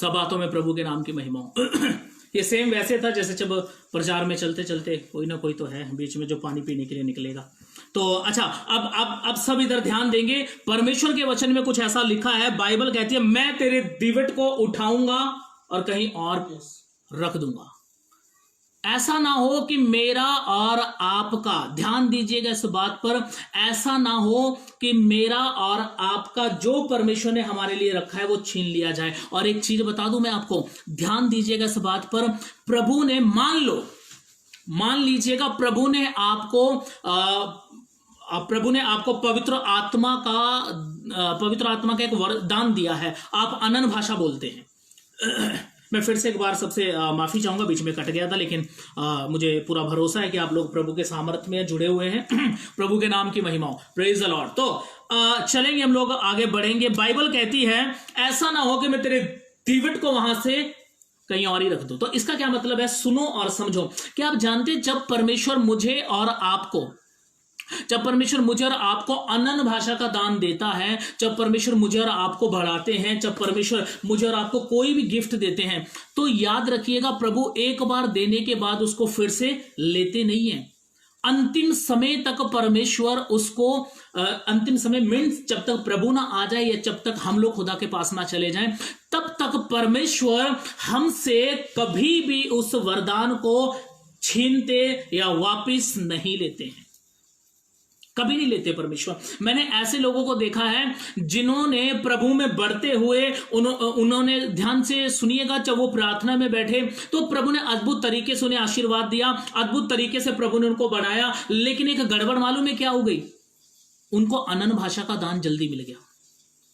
सब बातों में प्रभु के नाम की महिमा हो। ये सेम वैसे था जैसे जब प्रचार में चलते चलते कोई ना कोई तो है बीच में जो पानी पीने के लिए निकलेगा। तो अच्छा, अब सब इधर ध्यान देंगे। परमेश्वर के वचन में कुछ ऐसा लिखा है, बाइबल कहती है मैं तेरे दीवट को उठाऊंगा और कहीं और रख दूंगा। ऐसा ना हो कि मेरा और आपका, ध्यान दीजिएगा इस बात पर, ऐसा ना हो कि मेरा और आपका जो परमेश्वर ने हमारे लिए रखा है वो छीन लिया जाए। और एक चीज बता दूं मैं आपको, ध्यान दीजिएगा इस बात पर, प्रभु ने मान लीजिएगा प्रभु ने आपको पवित्र आत्मा का एक वरदान दिया है। आप अनन्य भाषा बोलते हैं। मैं फिर से एक बार सबसे माफी चाहूंगा, बीच में कट गया था, लेकिन मुझे पूरा भरोसा है कि आप लोग प्रभु के सामर्थ्य में जुड़े हुए हैं। प्रभु के नाम की महिमा हो, प्रेज द लॉर्ड। तो चलेंगे हम लोग, आगे बढ़ेंगे। बाइबल कहती है ऐसा ना हो कि मैं तेरे दीवट को वहां से कहीं और ही रख दूं। तो इसका क्या मतलब है, सुनो और समझो। क्या आप जानते, जब परमेश्वर मुझे और आपको अनन्य भाषा का दान देता है, जब परमेश्वर मुझे और आपको बढ़ाते हैं, जब परमेश्वर मुझे और आपको कोई भी गिफ्ट देते हैं, तो याद रखिएगा प्रभु एक बार देने के बाद उसको फिर से लेते नहीं है। अंतिम समय तक परमेश्वर उसको, अंतिम समय मीन्स जब तक प्रभु ना आ जाए या जब तक हम लोग खुदा के पास ना चले जाएं, तब तक परमेश्वर हमसे कभी भी उस वरदान को छीनते या वापिस नहीं लेते हैं, कभी नहीं लेते परमेश्वर। मैंने ऐसे लोगों को देखा है जिन्होंने प्रभु में बढ़ते हुए उन्होंने, ध्यान से सुनिएगा, जब वो प्रार्थना में बैठे तो प्रभु ने अद्भुत तरीके से उन्हें आशीर्वाद दिया, अद्भुत तरीके से प्रभु ने उनको बढ़ाया, लेकिन एक गड़बड़ मालूम है क्या हो गई, उनको अनन्य भाषा का दान जल्दी मिल गया।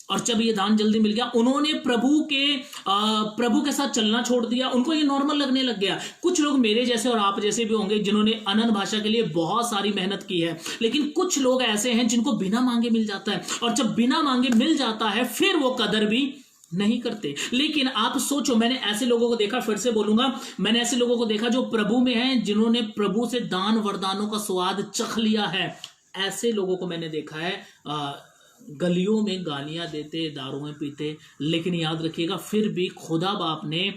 और जब ये दान जल्दी मिल गया, उन्होंने प्रभु के साथ चलना छोड़ दिया, उनको ये नॉर्मल लगने लग गया। कुछ लोग मेरे जैसे और आप जैसे भी होंगे जिन्होंने अनन्य भाषा के लिए बहुत सारी मेहनत की है, लेकिन कुछ लोग ऐसे हैं जिनको बिना मांगे मिल जाता है, और जब बिना मांगे मिल जाता है फिर वो कदर भी नहीं करते। लेकिन आप सोचो, मैंने ऐसे लोगों को देखा, फिर से बोलूंगा, मैंने ऐसे लोगों को देखा जो प्रभु में हैं, जिन्होंने प्रभु से दान वरदानों का स्वाद चख लिया है। ऐसे लोगों को मैंने देखा है गलियों में गालियां देते, दारुएं पीते, लेकिन याद रखिएगा फिर भी खुदा बाप ने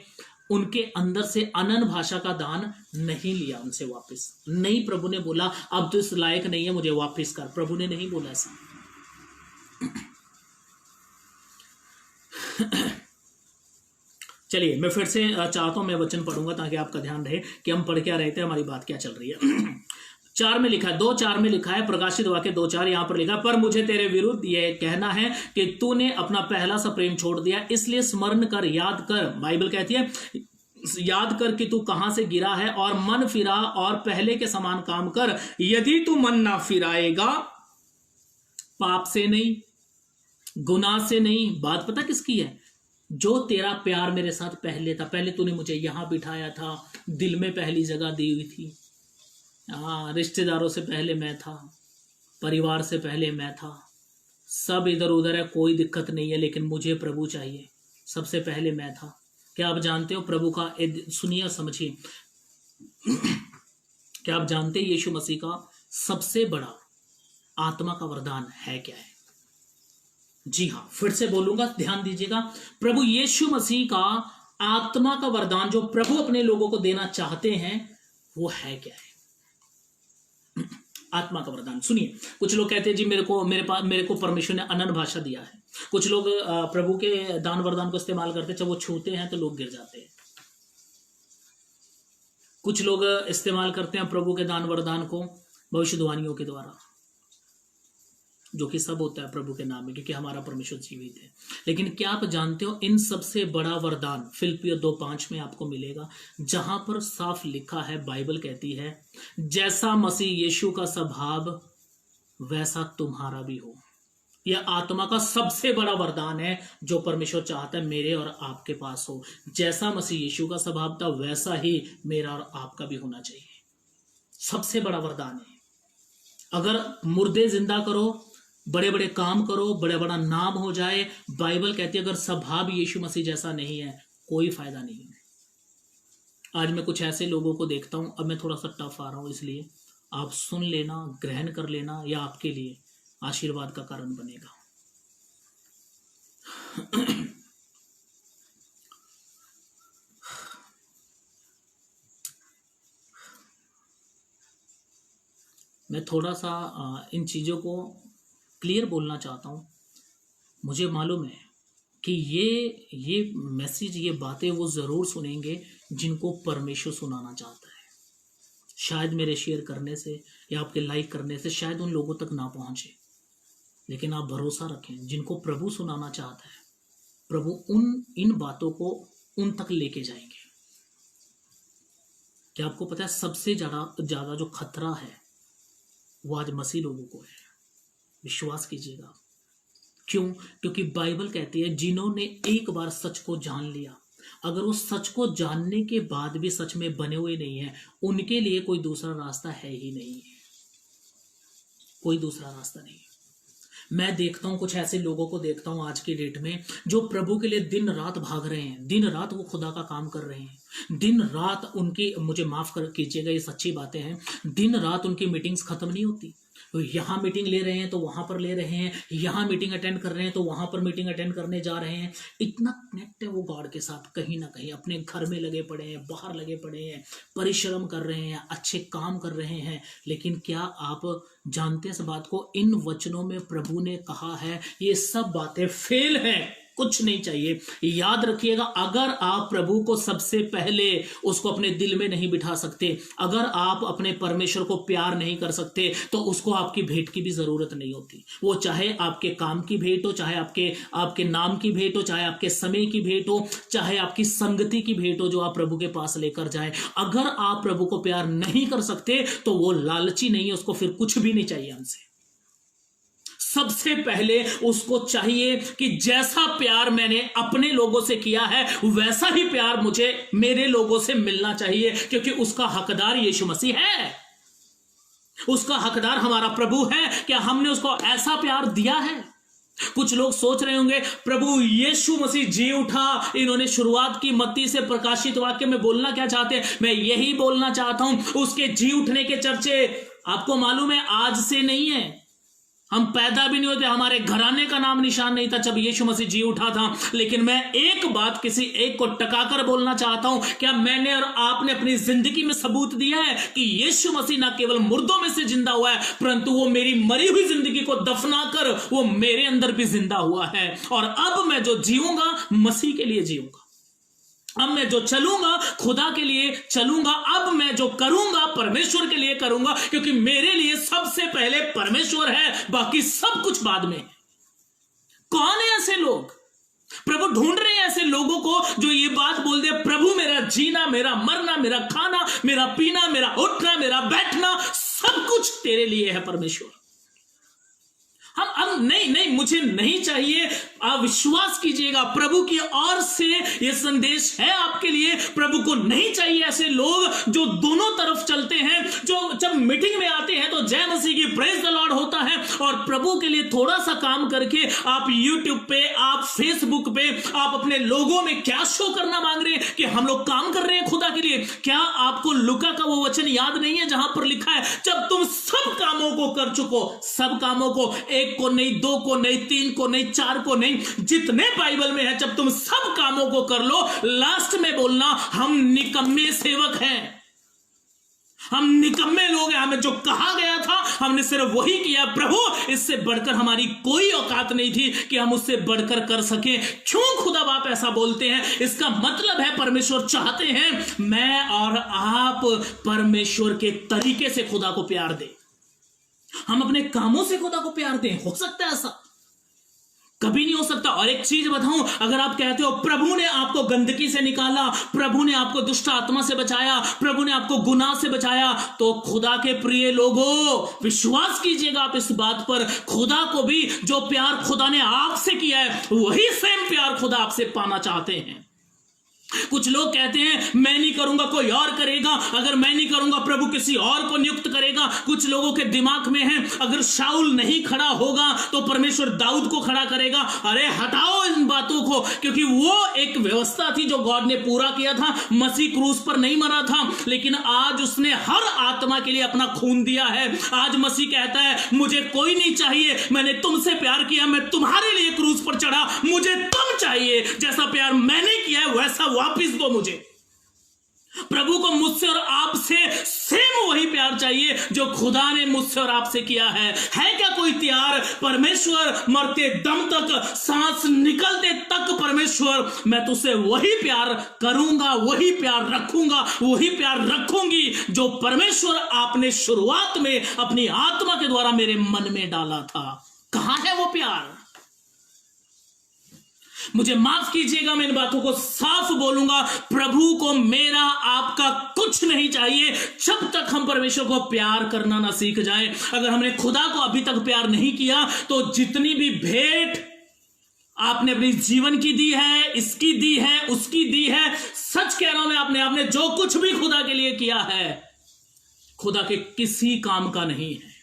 उनके अंदर से अनन्य भाषा का दान नहीं लिया उनसे वापस। नहीं, प्रभु ने बोला अब तो इस लायक नहीं है, मुझे वापस कर। प्रभु ने नहीं बोला ऐसा। चलिए, मैं फिर से चाहता हूं, मैं वचन पढ़ूंगा ताकि आपका ध्यान रहे कि हम पढ़ क्या रहे थे, हमारी बात क्या चल रही है। 4 में लिखा है, 2:4 में लिखा है, प्रकाशित वाक्य 2:4, यहां पर लिखा, पर मुझे तेरे विरुद्ध यह कहना है कि तूने अपना पहला सा प्रेम छोड़ दिया, इसलिए स्मरण कर, याद कर, बाइबल कहती है याद कर कि तू कहां से गिरा है, और मन फिरा और पहले के समान काम कर। यदि तू मन ना फिराएगा, पाप से नहीं, गुनाह से नहीं, बात पता किसकी है, जो तेरा प्यार मेरे साथ पहले था, पहले तूने मुझे यहां बिठाया था, दिल में पहली जगह दी हुई थी, हाँ, रिश्तेदारों से पहले मैं था, परिवार से पहले मैं था, सब इधर उधर है, कोई दिक्कत नहीं है, लेकिन मुझे प्रभु चाहिए, सबसे पहले मैं था। क्या आप जानते हो प्रभु का, सुनिए और समझिए, क्या आप जानते हैं यीशु मसीह का सबसे बड़ा आत्मा का वरदान है क्या है? जी हाँ, फिर से बोलूंगा, ध्यान दीजिएगा, प्रभु यीशु मसीह का आत्मा का वरदान जो प्रभु अपने लोगों को देना चाहते हैं वो है क्या है? आत्मा का वरदान सुनिए। कुछ लोग कहते हैं जी मेरे को परमेश्वर ने अनन्य भाषा दिया है। कुछ लोग प्रभु के दान वरदान को इस्तेमाल करते हैं, जब वो छूते हैं तो लोग गिर जाते हैं। कुछ लोग इस्तेमाल करते हैं प्रभु के दान वरदान को भविष्यवाणियों के द्वारा, जो कि सब होता है प्रभु के नाम में, क्योंकि हमारा परमेश्वर जीवित है। लेकिन क्या आप जानते हो, इन सबसे बड़ा वरदान फिलिप्पियों 2:5 में आपको मिलेगा, जहां पर साफ लिखा है, बाइबल कहती है जैसा मसीह यीशु का स्वभाव वैसा तुम्हारा भी हो। यह आत्मा का सबसे बड़ा वरदान है जो परमेश्वर चाहता है मेरे और आपके पास हो। जैसा मसीह यीशु का स्वभाव था वैसा ही मेरा और आपका भी होना चाहिए। सबसे बड़ा वरदान है। अगर मुर्दे जिंदा करो, बड़े बड़े काम करो, बड़ा बड़ा नाम हो जाए, बाइबल कहती है अगर स्वभाव यीशु मसीह जैसा नहीं है कोई फायदा नहीं है। आज मैं कुछ ऐसे लोगों को देखता हूं, अब मैं थोड़ा सा टफ आ रहा हूं, इसलिए आप सुन लेना, ग्रहण कर लेना, या आपके लिए आशीर्वाद का कारण बनेगा। मैं थोड़ा सा इन चीज़ों को क्लियर बोलना चाहता हूँ। मुझे मालूम है कि ये मैसेज, ये बातें वो ज़रूर सुनेंगे जिनको परमेश्वर सुनाना चाहता है। शायद मेरे शेयर करने से या आपके लाइक करने से शायद उन लोगों तक ना पहुंचे, लेकिन आप भरोसा रखें, जिनको प्रभु सुनाना चाहता है, प्रभु इन बातों को उन तक लेके जाएंगे। क्या आपको पता है सबसे ज्यादा जो खतरा है वो आज मसीह लोगों को है? विश्वास कीजिएगा। क्यों? क्योंकि बाइबल कहती है जिन्होंने एक बार सच को जान लिया, अगर वो सच को जानने के बाद भी सच में बने हुए नहीं है, उनके लिए कोई दूसरा रास्ता है ही नहीं, कोई दूसरा रास्ता नहीं। मैं देखता हूं, कुछ ऐसे लोगों को देखता हूं आज की डेट में जो प्रभु के लिए दिन रात भाग रहे हैं, दिन रात वो खुदा का काम कर रहे हैं, दिन रात उनकी, मुझे माफ कर कीजिएगा ये सच्ची बातें हैं, दिन रात उनकी मीटिंग्स खत्म नहीं होती। यहाँ मीटिंग ले रहे हैं तो वहां पर ले रहे हैं, यहाँ मीटिंग अटेंड कर रहे हैं तो वहां पर मीटिंग अटेंड करने जा रहे हैं। इतना कनेक्ट है वो गॉड के साथ, कहीं ना कहीं अपने घर में लगे पड़े हैं, बाहर लगे पड़े हैं, परिश्रम कर रहे हैं, अच्छे काम कर रहे हैं। लेकिन क्या आप जानते हैं इस बात को? इन वचनों में प्रभु ने कहा है ये सब बातें फेल हैं, कुछ नहीं चाहिए। याद रखिएगा, अगर आप प्रभु को सबसे पहले उसको अपने दिल में नहीं बिठा सकते, अगर आप अपने परमेश्वर को प्यार नहीं कर सकते, तो उसको आपकी भेंट की भी जरूरत नहीं होती। वो चाहे आपके काम की भेंट हो, चाहे आपके नाम की भेंट हो, चाहे आपके समय की भेंट हो, चाहे आपकी संगति की भेंट हो जो आप प्रभु के पास लेकर जाए। अगर आप प्रभु को प्यार नहीं कर सकते तो वो लालची नहीं है, उसको फिर कुछ भी नहीं चाहिए हमसे। सबसे पहले उसको चाहिए कि जैसा प्यार मैंने अपने लोगों से किया है वैसा ही प्यार मुझे मेरे लोगों से मिलना चाहिए, क्योंकि उसका हकदार यीशु मसीह है, उसका हकदार हमारा प्रभु है। क्या हमने उसको ऐसा प्यार दिया है? कुछ लोग सोच रहे होंगे प्रभु यीशु मसीह जी उठा, इन्होंने शुरुआत की मत्ती से प्रकाशित वाक्य में बोलना क्या चाहते हैं? मैं यही बोलना चाहता हूं, उसके जी उठने के चर्चे आपको मालूम है आज से नहीं है, हम पैदा भी नहीं होते, हमारे घराने का नाम निशान नहीं था जब यीशु मसीह जी उठा था। लेकिन मैं एक बात किसी एक को टकाकर बोलना चाहता हूं, क्या मैंने और आपने अपनी जिंदगी में सबूत दिया है कि यीशु मसीह न केवल मुर्दों में से जिंदा हुआ है, परंतु वो मेरी मरी हुई जिंदगी को दफनाकर वो मेरे अंदर भी जिंदा हुआ है, और अब मैं जो जीऊंगा मसीह के लिए जीऊंगा, अब मैं जो चलूंगा खुदा के लिए चलूंगा, अब मैं जो करूंगा परमेश्वर के लिए करूंगा, क्योंकि मेरे लिए सबसे पहले परमेश्वर है, बाकी सब कुछ बाद में। कौन है ऐसे लोग? प्रभु ढूंढ रहे हैं ऐसे लोगों को जो ये बात बोल दे, प्रभु मेरा जीना, मेरा मरना, मेरा खाना, मेरा पीना, मेरा उठना, मेरा बैठना, सब कुछ तेरे लिए है परमेश्वर। हम नहीं, मुझे नहीं चाहिए। आप विश्वास कीजिएगा, प्रभु की ओर से यह संदेश है आपके लिए। प्रभु को नहीं चाहिए ऐसे लोग जो दोनों तरफ चलते हैं, जो जब मीटिंग में आते हैं तो जय मसीह की प्रेज द लॉर्ड होता है, और प्रभु के लिए थोड़ा सा काम करके आप यूट्यूब पे, आप फेसबुक पे, आप अपने लोगों में क्या शो करना मांग रहे हैं कि हम लोग काम कर रहे हैं खुदा के लिए। क्या आपको लुका का वो वचन याद नहीं है जहां पर लिखा है, जब तुम सब कामों को कर चुको, सब कामों को, एक को नहीं, दो को नहीं, तीन को नहीं, चार को नहीं, जितने बाइबल में है, जब तुम सब कामों को कर लो, लास्ट में बोलना हम निकम्मे सेवक हैं, हम निकम्मे लोग हैं, हमें जो कहा गया था हमने सिर्फ वही किया। प्रभु इससे बढ़कर हमारी कोई औकात नहीं थी कि हम उससे बढ़कर कर सके। क्यों खुदा बाप ऐसा बोलते हैं? इसका मतलब है परमेश्वर चाहते हैं मैं और आप परमेश्वर के तरीके से खुदा को प्यार दें, हम अपने कामों से खुदा को प्यार दें। हो सकता है ऐसा? कभी नहीं हो सकता। और एक चीज बताऊं, अगर आप कहते हो प्रभु ने आपको गंदगी से निकाला, प्रभु ने आपको दुष्ट आत्मा से बचाया, प्रभु ने आपको गुनाह से बचाया, तो खुदा के प्रिय लोगों विश्वास कीजिएगा आप इस बात पर, खुदा को भी जो प्यार खुदा ने आपसे किया है वही सेम प्यार खुदा आपसे पाना चाहते हैं। कुछ लोग कहते हैं मैं नहीं करूंगा कोई और करेगा, अगर मैं नहीं करूंगा प्रभु किसी और को नियुक्त करेगा। कुछ लोगों के दिमाग में है अगर शाऊल नहीं खड़ा होगा तो परमेश्वर दाऊद को खड़ा करेगा। अरे हटाओ इन बातों को, क्योंकि वो एक व्यवस्था थी जो गॉड ने पूरा किया था। मसीह क्रूस पर नहीं मरा था, लेकिन आज उसने हर आत्मा के लिए अपना खून दिया है। आज मसीह कहता है मुझे कोई नहीं चाहिए, मैंने तुमसे प्यार किया, मैं तुम्हारे लिए क्रूस पर चढ़ा, मुझे तुम चाहिए, जैसा प्यार मैंने किया है वैसा वापिस दो मुझे। प्रभु को मुझसे और आपसे सेम वही प्यार चाहिए जो खुदा ने मुझसे और आपसे किया है क्या कोई तैयार? परमेश्वर, मरते दम तक, सांस निकलते तक परमेश्वर, मैं तुझसे वही प्यार करूंगा, वही प्यार रखूंगा, वही प्यार रखूंगी जो परमेश्वर आपने शुरुआत में अपनी आत्मा के द्वारा मेरे मन में डाला था। कहां है वो प्यार? मुझे माफ कीजिएगा, मैं इन बातों को साफ बोलूंगा, प्रभु को मेरा आपका कुछ नहीं चाहिए जब तक हम परमेश्वर को प्यार करना ना सीख जाएं। अगर हमने खुदा को अभी तक प्यार नहीं किया तो जितनी भी भेंट आपने अपनी जीवन की दी है, इसकी दी है, उसकी दी है, सच कह रहा हूं मैं, आपने जो कुछ भी खुदा के लिए किया है खुदा के किसी काम का नहीं है।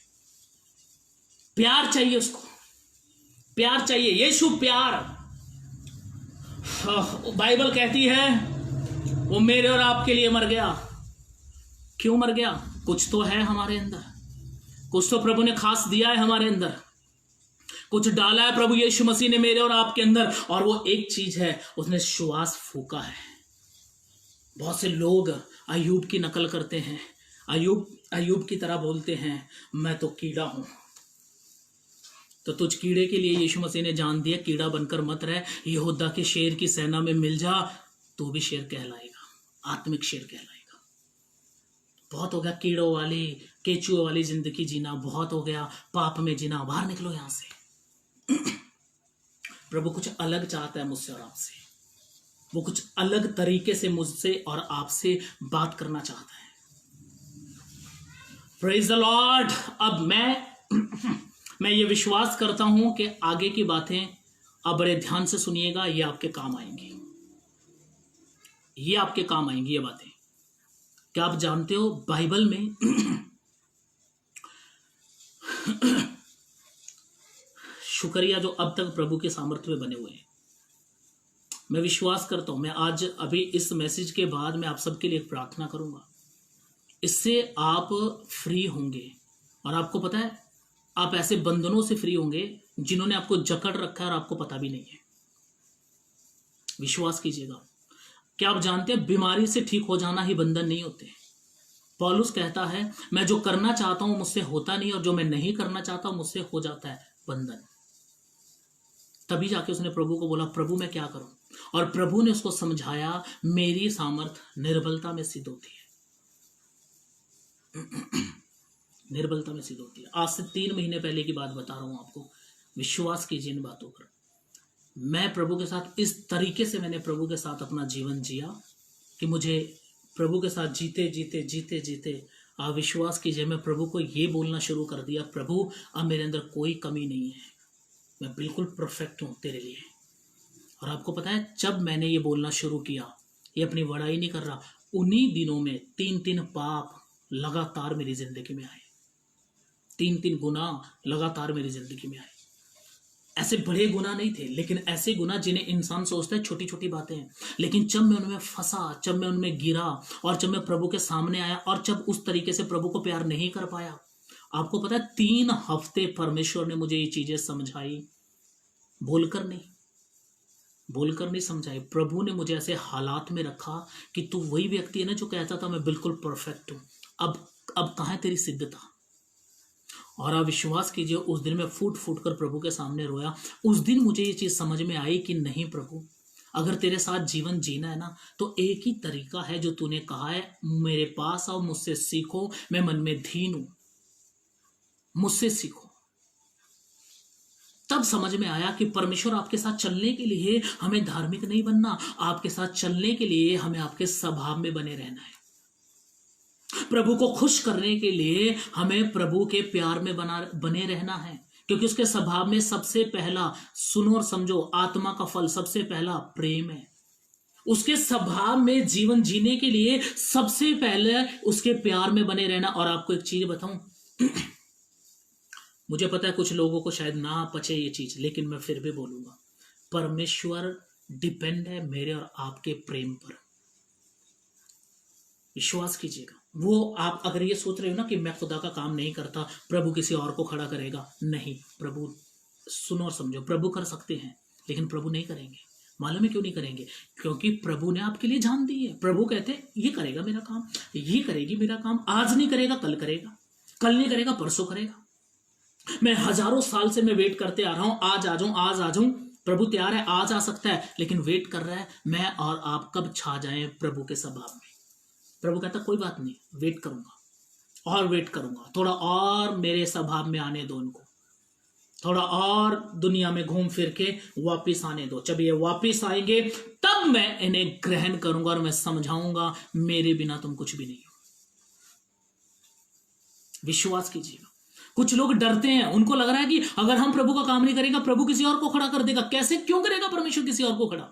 प्यार चाहिए, उसको प्यार चाहिए। यीशु प्यार, बाइबल कहती है वो मेरे और आपके लिए मर गया। क्यों मर गया? कुछ तो है हमारे अंदर, कुछ तो प्रभु ने खास दिया है हमारे अंदर, कुछ डाला है प्रभु यीशु मसीह ने मेरे और आपके अंदर, और वो एक चीज है, उसने श्वास फूका है। बहुत से लोग अय्यूब की नकल करते हैं, अय्यूब की तरह बोलते हैं मैं तो कीड़ा हूं। तो तुझ कीड़े के लिए यीशु मसीह ने जान दिया, कीड़ा बनकर मत रह, यहूदा के शेर की सेना में मिल जा, तो भी शेर कहलाएगा, आत्मिक शेर कहलाएगा। बहुत हो गया कीड़ों वाली, केचुओं वाली जिंदगी जीना, बहुत हो गया पाप में जीना, बाहर निकलो यहां से। प्रभु कुछ अलग चाहता है मुझसे और आपसे, वो कुछ अलग तरीके से मुझसे और आपसे बात करना चाहता है। Praise the Lord. अब मैं ये विश्वास करता हूं कि आगे की बातें आप बड़े ध्यान से सुनिएगा, ये आपके काम आएंगी, ये आपके काम आएंगी ये बातें। क्या आप जानते हो बाइबल में शुक्रिया जो अब तक प्रभु के सामर्थ्य में बने हुए हैं। मैं विश्वास करता हूं, मैं आज अभी इस मैसेज के बाद मैं आप सबके लिए प्रार्थना करूंगा, इससे आप फ्री होंगे। और आपको पता है आप ऐसे बंधनों से फ्री होंगे जिन्होंने आपको जकड़ रखा है और आपको पता भी नहीं है। विश्वास कीजिएगा। क्या आप जानते हैं बीमारी से ठीक हो जाना ही बंधन नहीं होते। पौलुस कहता है मैं जो करना चाहता हूं मुझसे होता नहीं, और जो मैं नहीं करना चाहता हूं मुझसे हो जाता है बंधन। तभी जाके उसने प्रभु को बोला प्रभु मैं क्या करूं, और प्रभु ने उसको समझाया मेरी सामर्थ निर्बलता में सिद्ध होती है। निर्बलता में सिद्ध होती है। आज से 3 महीने पहले की बात बता रहा हूं आपको, विश्वास कीजिए इन बातों पर। मैं प्रभु के साथ इस तरीके से मैंने प्रभु के साथ अपना जीवन जिया कि मुझे प्रभु के साथ जीते जीते जीते जीते आप विश्वास कीजिए मैं प्रभु को ये बोलना शुरू कर दिया, प्रभु अब मेरे अंदर कोई कमी नहीं है, मैं बिल्कुल परफेक्ट हूं तेरे लिए। और आपको पता है जब मैंने ये बोलना शुरू किया, ये अपनी बड़ाई नहीं कर रहा, उन्हीं दिनों में 3 पाप लगातार मेरी जिंदगी में आए, 3 गुना लगातार मेरी जिंदगी में आए। ऐसे बड़े गुना नहीं थे, लेकिन ऐसे गुना जिन्हें इंसान सोचता है छोटी छोटी बातें हैं, लेकिन जब मैं उनमें फंसा, जब मैं उनमें गिरा, और जब मैं प्रभु के सामने आया, और जब उस तरीके से प्रभु को प्यार नहीं कर पाया, आपको पता है 3 हफ्ते परमेश्वर ने मुझे ये चीजें समझाई, बोलकर नहीं समझाई। प्रभु ने मुझे ऐसे हालात में रखा कि तू वही व्यक्ति है ना जो कहता था मैं बिल्कुल परफेक्ट हूं, अब कहां है तेरी सिद्धता। और आप विश्वास कीजिए उस दिन मैं फूट फूट कर प्रभु के सामने रोया। उस दिन मुझे ये चीज समझ में आई कि नहीं प्रभु, अगर तेरे साथ जीवन जीना है ना तो एक ही तरीका है जो तूने कहा है, मेरे पास आओ, मुझसे सीखो, मैं मन में दीन हूं, मुझसे सीखो। तब समझ में आया कि परमेश्वर आपके साथ चलने के लिए हमें धार्मिक नहीं बनना, आपके साथ चलने के लिए हमें आपके स्वभाव में बने रहना है। प्रभु को खुश करने के लिए हमें प्रभु के प्यार में बने रहना है, क्योंकि उसके स्वभाव में सबसे पहला, सुनो और समझो, आत्मा का फल सबसे पहला प्रेम है। उसके स्वभाव में जीवन जीने के लिए सबसे पहले उसके प्यार में बने रहना। और आपको एक चीज बताऊं, मुझे पता है कुछ लोगों को शायद ना पचे ये चीज, लेकिन मैं फिर भी बोलूंगा, परमेश्वर डिपेंड है मेरे और आपके प्रेम पर। विश्वास कीजिएगा। वो आप अगर ये सोच रहे हो ना कि मैं खुदा का काम नहीं करता, प्रभु किसी और को खड़ा करेगा, नहीं, प्रभु, सुनो और समझो, प्रभु कर सकते हैं लेकिन प्रभु नहीं करेंगे। मालूम है क्यों नहीं करेंगे? क्योंकि प्रभु ने आपके लिए जान दी है। प्रभु कहते हैं ये करेगा मेरा काम, ये करेगी मेरा काम। आज नहीं करेगा कल करेगा, कल नहीं करेगा परसों करेगा। मैं हजारों साल से मैं वेट करते आ रहा हूं, आज आ जाऊं, आज आ जाऊं। प्रभु तैयार है, आज आ सकता है, लेकिन वेट कर रहा है मैं और आप कब छा जाएं प्रभु के स्वभाव में। प्रभु कहता कोई बात नहीं, वेट करूंगा और वेट करूंगा, थोड़ा और मेरे स्वभाव में आने दो इनको, थोड़ा और दुनिया में घूम फिर के वापिस आने दो। जब ये वापिस आएंगे तब मैं इन्हें ग्रहण करूंगा और मैं समझाऊंगा मेरे बिना तुम कुछ भी नहीं हो। विश्वास कीजिएगा। कुछ लोग डरते हैं, उनको लग रहा है कि अगर हम प्रभु का काम नहीं करेंगे प्रभु किसी और को खड़ा कर देगा। कैसे, क्यों करेगा परमेश्वर किसी और को खड़ा?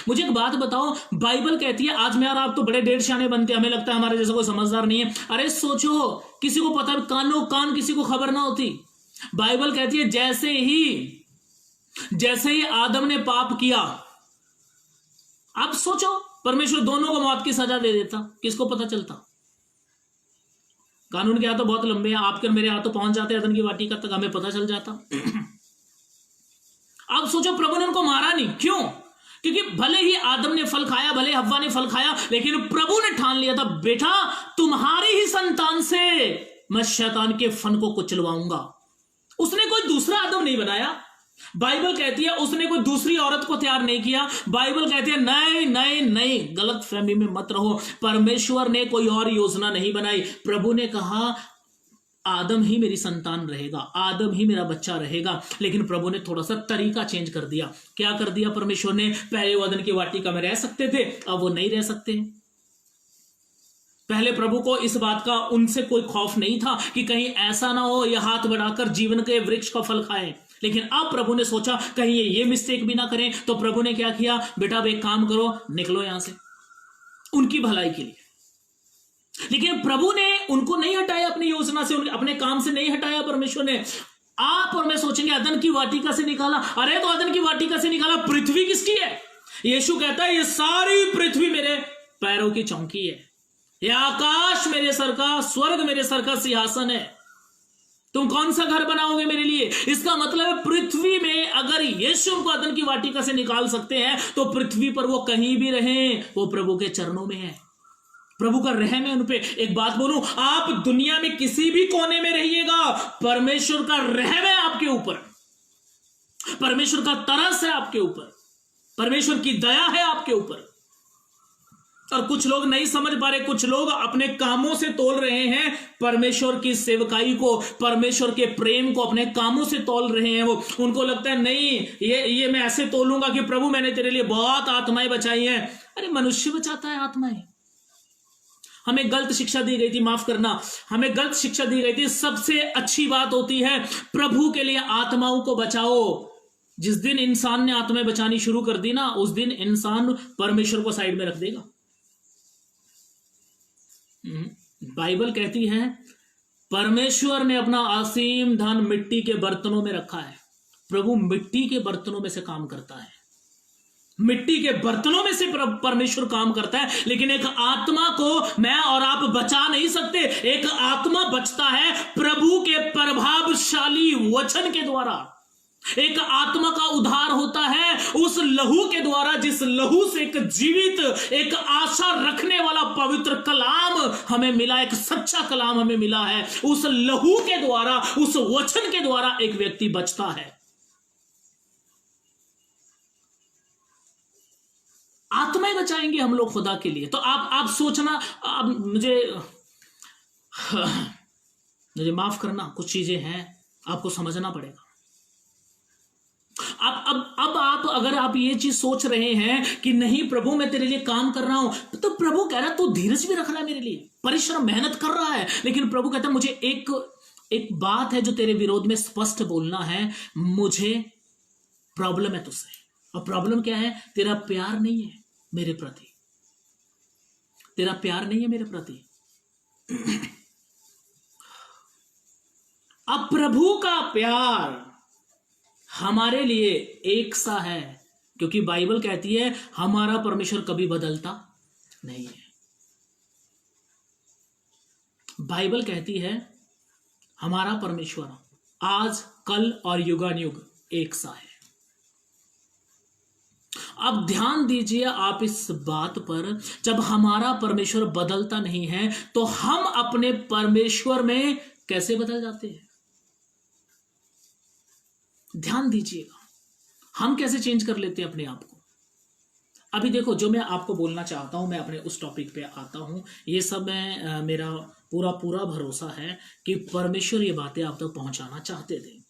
मुझे एक बात बताओ, बाइबल कहती है, आज मैं और आप तो बड़े डेढ़ शाने बनते हैं, हमें लगता है हमारे जैसा कोई समझदार नहीं है। अरे सोचो, किसी को पता, कानो कान किसी को खबर ना होती। बाइबल कहती है जैसे ही आदम ने पाप किया, आप सोचो परमेश्वर दोनों को मौत की सजा दे देता, किसको पता चलता? कानून के हाथ तो बहुत लंबे हैं, आपके और मेरे हाथ तो पहुंच जाते हैं अदन की वाटिका तक, हमें पता चल जाता। आप सोचो प्रभु ने उनको मारा नहीं, क्यों? क्योंकि भले ही आदम ने फल खाया, भले हव्वा ने फल खाया, लेकिन प्रभु ने ठान लिया था बेटा तुम्हारी ही संतान से मैं शैतान के फन को कुचलवाऊंगा। उसने कोई दूसरा आदम नहीं बनाया। बाइबल कहती है उसने कोई दूसरी औरत को तैयार नहीं किया। बाइबल कहती है नहीं नहीं नहीं, गलत फहमी में मत रहो, परमेश्वर ने कोई और योजना नहीं बनाई। प्रभु ने कहा आदम ही मेरी संतान रहेगा, आदम ही मेरा बच्चा रहेगा, लेकिन प्रभु ने थोड़ा सा तरीका चेंज कर दिया। क्या कर दिया परमेश्वर ने? पहले वो अदन की वाटिका में रह सकते थे, अब वो नहीं रह सकते। पहले प्रभु को इस बात का उनसे कोई खौफ नहीं था कि कहीं ऐसा ना हो ये हाथ बढ़ाकर जीवन के वृक्ष का फल खाएं, लेकिन अब प्रभु ने सोचा कहीं ये मिस्टेक भी ना करें, तो प्रभु ने क्या किया? बेटा अब एक काम करो, निकलो यहां से, उनकी भलाई के लिए। लेकिन प्रभु ने उनको नहीं हटाया अपनी योजना से, अपने काम से नहीं हटाया परमेश्वर ने। आप और मैं सोचेंगे अदन की वाटिका से निकाला, अरे तो अदन की वाटिका से निकाला, पृथ्वी किसकी है? यीशु कहता है ये सारी पृथ्वी मेरे पैरों की चौकी है, यह आकाश मेरे सर का, स्वर्ग मेरे सर का सिंहासन है, तुम कौन सा घर बनाओगे मेरे लिए? इसका मतलब है पृथ्वी में अगर यीशु को अदन की वाटिका से निकाल सकते हैं तो पृथ्वी पर वो कहीं भी रहें, वो प्रभु के चरणों में है, प्रभु का रहम है उन पे। एक बात बोलूं, आप दुनिया में किसी भी कोने में रहिएगा, परमेश्वर का रहम है आपके ऊपर, परमेश्वर का तरस है आपके ऊपर, परमेश्वर की दया है आपके ऊपर। और कुछ लोग नहीं समझ पा रहे, कुछ लोग अपने कामों से तोल रहे हैं परमेश्वर की सेवकाई को, परमेश्वर के प्रेम को अपने कामों से तोल रहे हैं। वो उनको लगता है नहीं ये मैं ऐसे तोलूंगा कि प्रभु मैंने तेरे लिए बहुत आत्माएं बचाई हैं। अरे मनुष्य बचाता है आत्माएं। हमें गलत शिक्षा दी गई थी, माफ करना, हमें गलत शिक्षा दी गई थी। सबसे अच्छी बात होती है प्रभु के लिए आत्माओं को बचाओ। जिस दिन इंसान ने आत्माएं बचानी शुरू कर दी ना, उस दिन इंसान परमेश्वर को साइड में रख देगा। बाइबल कहती है परमेश्वर ने अपना असीम धन मिट्टी के बर्तनों में रखा है। प्रभु मिट्टी के बर्तनों में से काम करता है, मिट्टी के बर्तनों में से परमेश्वर काम करता है, लेकिन एक आत्मा को मैं और आप बचा नहीं सकते। एक आत्मा बचता है प्रभु के प्रभावशाली वचन के द्वारा। एक आत्मा का उद्धार होता है उस लहू के द्वारा, जिस लहू से एक जीवित, एक आशा रखने वाला पवित्र कलाम हमें मिला, एक सच्चा कलाम हमें मिला है। उस लहू के द्वारा, उस वचन के द्वारा एक व्यक्ति बचता है। आत्माएं बचाएंगे हम लोग खुदा के लिए। तो आप सोचना, मुझे माफ करना, कुछ चीजें हैं आपको समझना पड़ेगा। अब आप अगर आप ये चीज सोच रहे हैं कि नहीं प्रभु मैं तेरे लिए काम कर रहा हूं, तो प्रभु कह रहा है तू धीरज भी रख रहा है मेरे लिए, परिश्रम मेहनत कर रहा है, लेकिन प्रभु कहता है मुझे एक बात है जो तेरे विरोध में स्पष्ट बोलना है, मुझे प्रॉब्लम है तुझसे। और प्रॉब्लम क्या है? तेरा प्यार नहीं है मेरे प्रति, तेरा प्यार नहीं है मेरे प्रति। अब प्रभु का प्यार हमारे लिए एक सा है, क्योंकि बाइबल कहती है हमारा परमेश्वर कभी बदलता नहीं है। बाइबल कहती है हमारा परमेश्वर आज, कल और युगानुयुग एक सा है। अब ध्यान दीजिए आप इस बात पर, जब हमारा परमेश्वर बदलता नहीं है तो हम अपने परमेश्वर में कैसे बदल जाते हैं? ध्यान दीजिएगा, हम कैसे चेंज कर लेते हैं अपने आप को। अभी देखो, जो मैं आपको बोलना चाहता हूं, मैं अपने उस टॉपिक पे आता हूं। ये सब मैं मेरा पूरा पूरा भरोसा है कि परमेश्वर ये बातें आप तक पहुंचाना चाहते थे।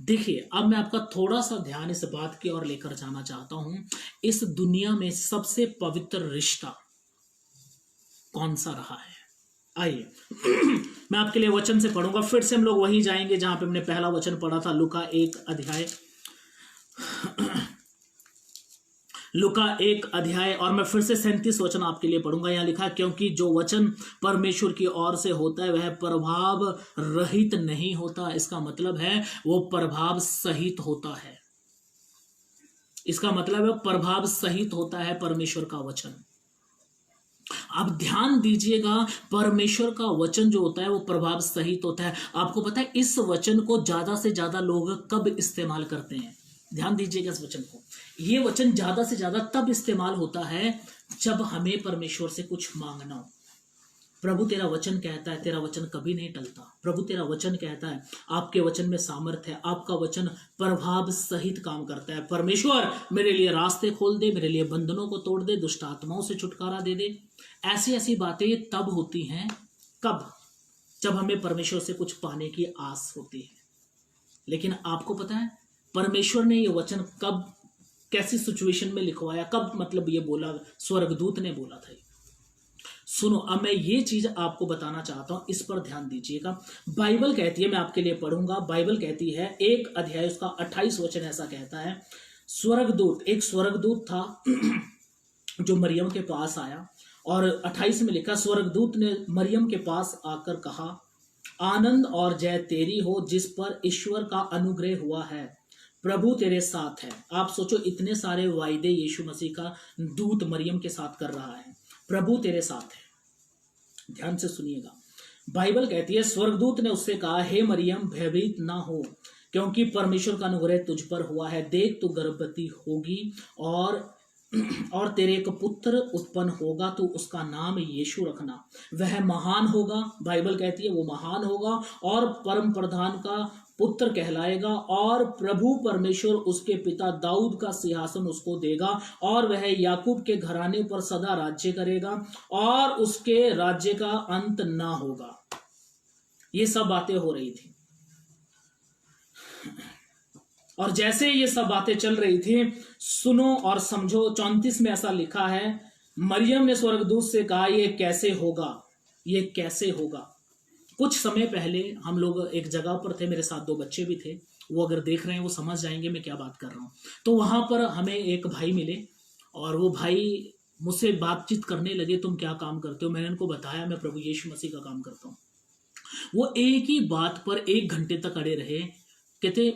देखिए, अब मैं आपका थोड़ा सा ध्यान इस बात की ओर लेकर जाना चाहता हूं। इस दुनिया में सबसे पवित्र रिश्ता कौन सा रहा है? आइए मैं आपके लिए वचन से पढ़ूंगा। फिर से हम लोग वहीं जाएंगे जहां पे हमने पहला वचन पढ़ा था, लूका 1 अध्याय, और मैं फिर से 37 वचन आपके लिए पढ़ूंगा। यहां लिखा, क्योंकि जो वचन परमेश्वर की ओर से होता है वह प्रभाव रहित नहीं होता। इसका मतलब है वो प्रभाव सहित होता है। इसका मतलब है प्रभाव सहित होता है परमेश्वर का वचन। आप ध्यान दीजिएगा, परमेश्वर का वचन जो होता है वो प्रभाव सहित होता है। आपको पता है इस वचन को ज्यादा से ज्यादा लोग कब इस्तेमाल करते हैं? ध्यान दीजिएगा इस वचन को। ये वचन ज्यादा से ज्यादा तब इस्तेमाल होता है जब हमें परमेश्वर से कुछ मांगना हो। प्रभु तेरा वचन कहता है, तेरा वचन कभी नहीं टलता। प्रभु तेरा वचन कहता है, आपके वचन में सामर्थ्य है, आपका वचन प्रभाव सहित काम करता है। परमेश्वर मेरे लिए रास्ते खोल दे, मेरे लिए बंधनों को तोड़ दे, दुष्ट आत्माओं से छुटकारा दे दे। ऐसी ऐसी बातें तब होती हैं कब? जब हमें परमेश्वर से कुछ पाने की आस होती है। लेकिन आपको पता है परमेश्वर ने ये वचन कब, कैसी सिचुएशन में लिखवाया, कब मतलब ये बोला? स्वर्गदूत ने बोला था। सुनो, अब मैं ये चीज आपको बताना चाहता हूं, इस पर ध्यान दीजिएगा। बाइबल कहती है, मैं आपके लिए पढ़ूंगा। बाइबल कहती है 1 अध्याय उसका 28 वचन ऐसा कहता है, एक स्वर्गदूत था जो मरियम के पास आया, और 28 में लिखा, स्वर्गदूत ने मरियम के पास आकर कहा, आनंद और जय तेरी हो जिस पर ईश्वर का अनुग्रह हुआ है, प्रभु तेरे साथ है। आप सोचो, इतने सारे वायदे यीशु मसीह का दूत मरियम के साथ कर रहा है। प्रभु तेरे साथ है। ध्यान से सुनिएगा, बाइबल कहती है, स्वर्गदूत ने उससे कहा, हे मरियम, भयभीत ना हो, क्योंकि परमेश्वर का अनुग्रह तुझ पर हुआ है। देख, तू गर्भवती होगी और तेरे एक पुत्र उत्पन्न होगा, तो उसका नाम यीशु रखना। वह महान होगा, बाइबल कहती है वो महान होगा, और परम प्रधान का पुत्र कहलाएगा, और प्रभु परमेश्वर उसके पिता दाऊद का सिंहासन उसको देगा, और वह याकूब के घराने पर सदा राज्य करेगा, और उसके राज्य का अंत ना होगा। ये सब बातें हो रही थी, और जैसे ये सब बातें चल रही थी, सुनो और समझो। 34 में ऐसा लिखा है, मरियम ने स्वर्गदूत से कहा, ये कैसे होगा, ये कैसे होगा। कुछ समय पहले हम लोग एक जगह पर थे, मेरे साथ 2 बच्चे भी थे, वो अगर देख रहे हैं वो समझ जाएंगे मैं क्या बात कर रहा हूँ। तो वहां पर हमें एक भाई मिले, और वो भाई मुझसे बातचीत करने लगे, तुम क्या काम करते हो? मैंने उनको बताया, मैं प्रभु यीशु मसीह का काम करता हूँ। वो एक ही बात पर 1 घंटे तक अड़े रहे। कहते,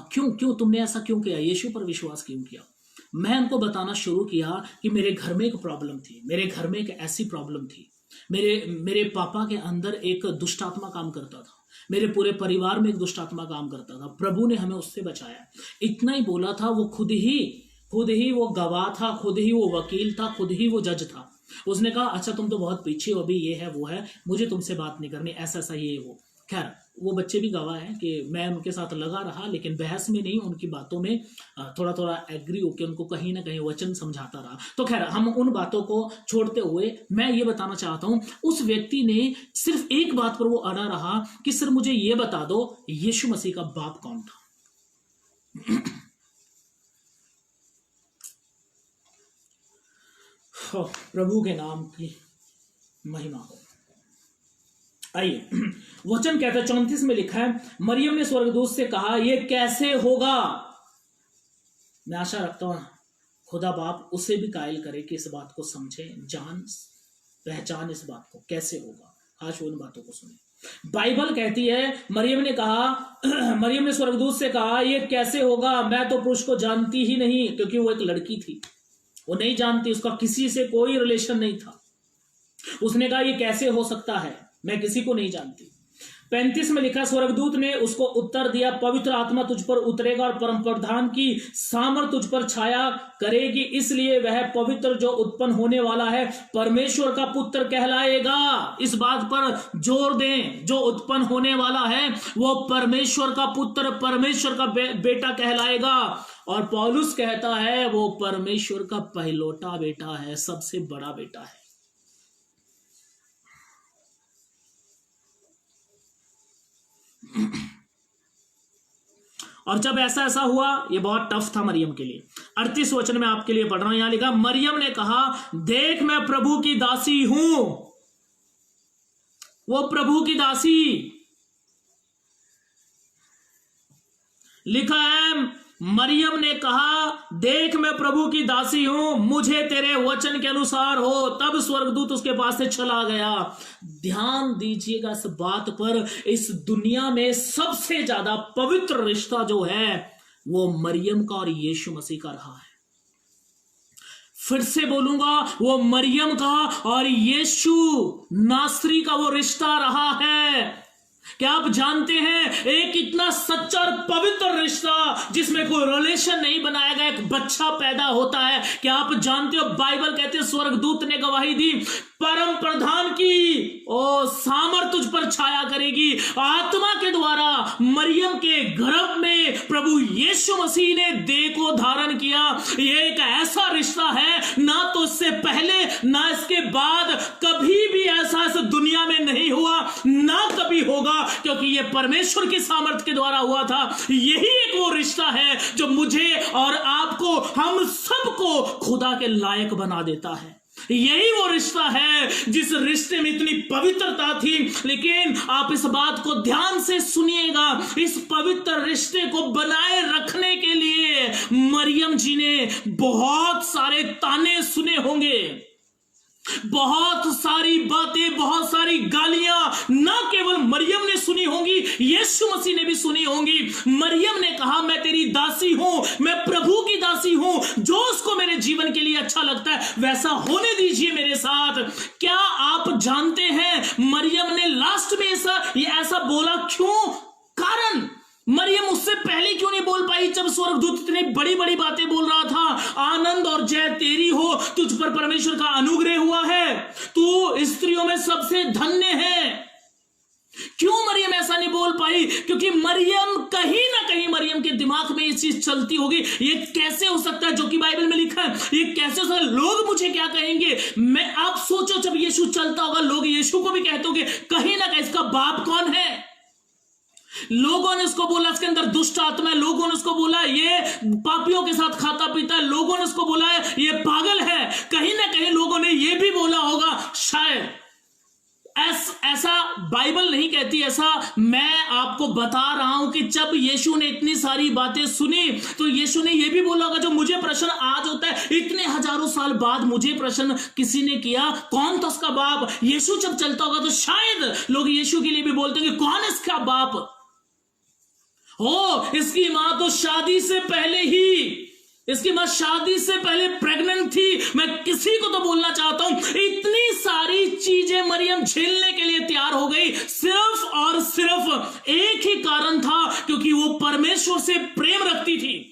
क्यों तुमने ऐसा क्यों किया, यीशु पर विश्वास क्यों किया? मैं उनको बताना शुरू किया कि मेरे घर में एक प्रॉब्लम थी, मेरे घर में एक ऐसी प्रॉब्लम थी, मेरे पापा के अंदर एक दुष्ट आत्मा काम करता था, मेरे पूरे परिवार में एक दुष्ट आत्मा काम करता था, प्रभु ने हमें उससे बचाया। इतना ही बोला था। वो खुद ही वो गवाह था, खुद ही वो वकील था, खुद ही वो जज था। उसने कहा, अच्छा तुम तो बहुत पीछे हो, अभी ये है वो है, मुझे तुमसे बात नहीं करनी, ऐसा ऐसा ये वो। खैर, वो बच्चे भी गवाह हैं कि मैं उनके साथ लगा रहा, लेकिन बहस में नहीं, उनकी बातों में थोड़ा थोड़ा एग्री होकर उनको कहीं ना कहीं वचन समझाता रहा। तो खैर, हम उन बातों को छोड़ते हुए मैं ये बताना चाहता हूं, उस व्यक्ति ने सिर्फ एक बात पर वो अड़ा रहा कि सर मुझे ये बता दो, यीशु मसीह का बाप कौन था? प्रभु के नाम की महिमा हो। आइए, वचन कहता है, 34 में लिखा है, मरियम ने स्वर्गदूत से कहा, यह कैसे होगा? मैं आशा रखता हूं खुदा बाप उसे भी कायल करे कि इस बात को समझे, पहचान इस बात को कैसे होगा, आज वो उन बातों को सुने। बाइबल कहती है, मरियम ने स्वर्गदूत से कहा, यह कैसे होगा? मैं तो पुरुष को जानती ही नहीं, क्योंकि वो एक लड़की थी, वो नहीं जानती, उसका किसी से कोई रिलेशन नहीं था। उसने कहा, यह कैसे हो सकता है, मैं किसी को नहीं जानती। 35 में लिखा, स्वर्गदूत ने उसको उत्तर दिया, पवित्र आत्मा तुझ पर उतरेगा और परम प्रधान की सामर्थ तुझ पर छाया करेगी, इसलिए वह पवित्र जो उत्पन्न होने वाला है परमेश्वर का पुत्र कहलाएगा। इस बात पर जोर दें, जो उत्पन्न होने वाला है वो परमेश्वर का पुत्र, परमेश्वर का बेटा कहलाएगा। और पौलुस कहता है वो परमेश्वर का पहलौठा बेटा है, सबसे बड़ा बेटा है। और जब ऐसा ऐसा हुआ, ये बहुत टफ था मरियम के लिए। 38 वचन में आपके लिए पढ़ रहा हूं, यहां लिखा, मरियम ने कहा, देख मैं प्रभु की दासी हूं। वो प्रभु की दासी लिखा है, मरियम ने कहा, देख मैं प्रभु की दासी हूं, मुझे तेरे वचन के अनुसार हो। तब स्वर्गदूत उसके पास से चला गया। ध्यान दीजिएगा इस बात पर, इस दुनिया में सबसे ज्यादा पवित्र रिश्ता जो है वो मरियम का और यीशु मसीह का रहा है। फिर से बोलूंगा, वो मरियम का और यीशु नासरी का वो रिश्ता रहा है। क्या आप जानते हैं, एक इतना सच्चा और पवित्र रिश्ता जिसमें कोई रिलेशन नहीं बनाया गया, एक बच्चा पैदा होता है। क्या आप जानते हो, बाइबल कहते हैं स्वर्गदूत ने गवाही दी, परम प्रधान की ओ सामर्थ तुझ पर छाया करेगी। आत्मा के द्वारा मरियम के गर्भ में प्रभु यीशु मसीह ने देह को धारण किया। यह एक ऐसा रिश्ता है, ना तो इससे पहले ना इसके बाद कभी भी ऐसा इस दुनिया में नहीं हुआ, ना कभी होगा, क्योंकि यह परमेश्वर की सामर्थ के द्वारा हुआ था। यही एक वो रिश्ता है जो मुझे और आपको, हम सबको खुदा के लायक बना देता है। यही वो रिश्ता है जिस रिश्ते में इतनी पवित्रता थी। लेकिन आप इस बात को ध्यान से सुनिएगा, इस पवित्र रिश्ते को बनाए रखने के लिए मरियम जी ने बहुत सारे ताने सुने होंगे, बहुत सारी बातें, बहुत सारी गालियां ना केवल मरियम ने सुनी होंगी, यीशु मसीह ने भी सुनी होंगी। मरियम ने कहा, मैं तेरी दासी हूं, मैं प्रभु की दासी हूं, जो उसको मेरे जीवन के लिए अच्छा लगता है वैसा होने दीजिए मेरे साथ। क्या आप जानते हैं मरियम ने लास्ट में ऐसा बोला क्यों? कारण मरियम उससे पहले क्यों नहीं बोल पाई, जब स्वर्गदूत इतनी बड़ी बड़ी बातें बोल रहा था, आनंद और जय तेरी हो, तुझ पर परमेश्वर का अनुग्रह हुआ है, तू स्त्रियों में सबसे धन्य है। क्यों मरियम ऐसा नहीं बोल पाई? क्योंकि मरियम, कहीं ना कहीं मरियम के दिमाग में ये चीज चलती होगी, ये कैसे हो सकता है जो कि बाइबल में लिखा है, ये कैसे हो सकता है, लोग मुझे क्या कहेंगे। मैं, आप सोचो जब यीशु चलता होगा, लोग यीशु को भी कहते होंगे कहीं ना कहीं इसका बाप कौन है। लोगों ने उसको बोला इसके अंदर दुष्ट आत्मा है, लोगों ने उसको बोला ये पापियों के साथ खाता पीता है, लोगों ने उसको बोला है ये पागल है। कहीं ना कहीं लोगों ने ये भी बोला होगा शायद। ऐसा बाइबल नहीं कहती, ऐसा मैं आपको बता रहा हूं कि जब यीशु ने इतनी सारी बातें सुनी तो यीशु ने यह भी बोला होगा, जो मुझे प्रश्न आज होता है, इतने हजारों साल बाद मुझे प्रश्न किसी ने किया, कौन था उसका बाप। यीशु जब चलता होगा तो शायद लोग यीशु के लिए भी बोलते हैं कि कौन है इसका बाप। इसकी मां तो शादी से पहले ही, इसकी मां शादी से पहले प्रेग्नेंट थी। मैं किसी को तो बोलना चाहता हूं, इतनी सारी चीजें मरियम झेलने के लिए तैयार हो गई, सिर्फ और सिर्फ एक ही कारण था, क्योंकि वो परमेश्वर से प्रेम रखती थी।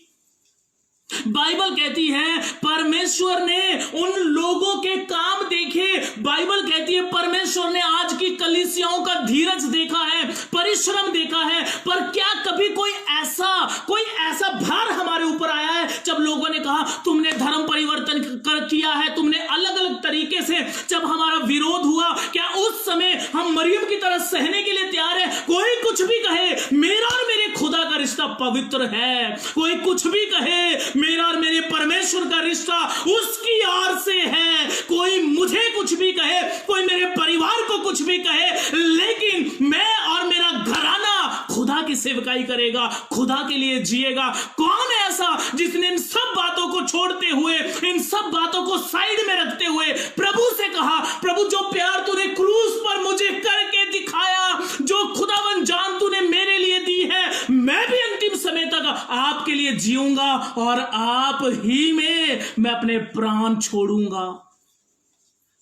बाइबल कहती है परमेश्वर ने उन लोगों के काम देखे। बाइबल कहती है परमेश्वर ने आज की कलीसियाओं का धीरज देखा है, परिश्रम देखा है, पर क्या कभी कोई ऐसा भार हमारे ऊपर आया है जब लोगों ने कहा तुमने धर्म परिवर्तन किया है, तुमने अलग अलग तरीके से जब हमारा विरोध हुआ, क्या उस समय हम मरियम की तरह सहने के लिए तैयार है? कोई कुछ भी कहे, मेरा और मेरे खुदा का रिश्ता पवित्र है। कोई कुछ भी कहे, मेरा और मेरे परमेश्वर का रिश्ता उसकी ओर से है। कोई मुझे कुछ भी कहे, कोई मेरे परिवार को कुछ भी कहे, लेकिन मैं और मेरा घराना खुदा की सेवकाई करेगा, खुदा के लिए जिएगा। कौन है ऐसा जिसने इन सब बातों को छोड़ते हुए, इन सब बातों को साइड में रखते हुए प्रभु से कहा, प्रभु जो प्यार तूने क्रूस पर मुझे करके दिखाया, जो खुदावन जान तूने मेरे लिए दी है, मैं भी अंतिम समय तक आपके लिए जीऊंगा और आप ही में मैं अपने प्राण छोड़ूंगा।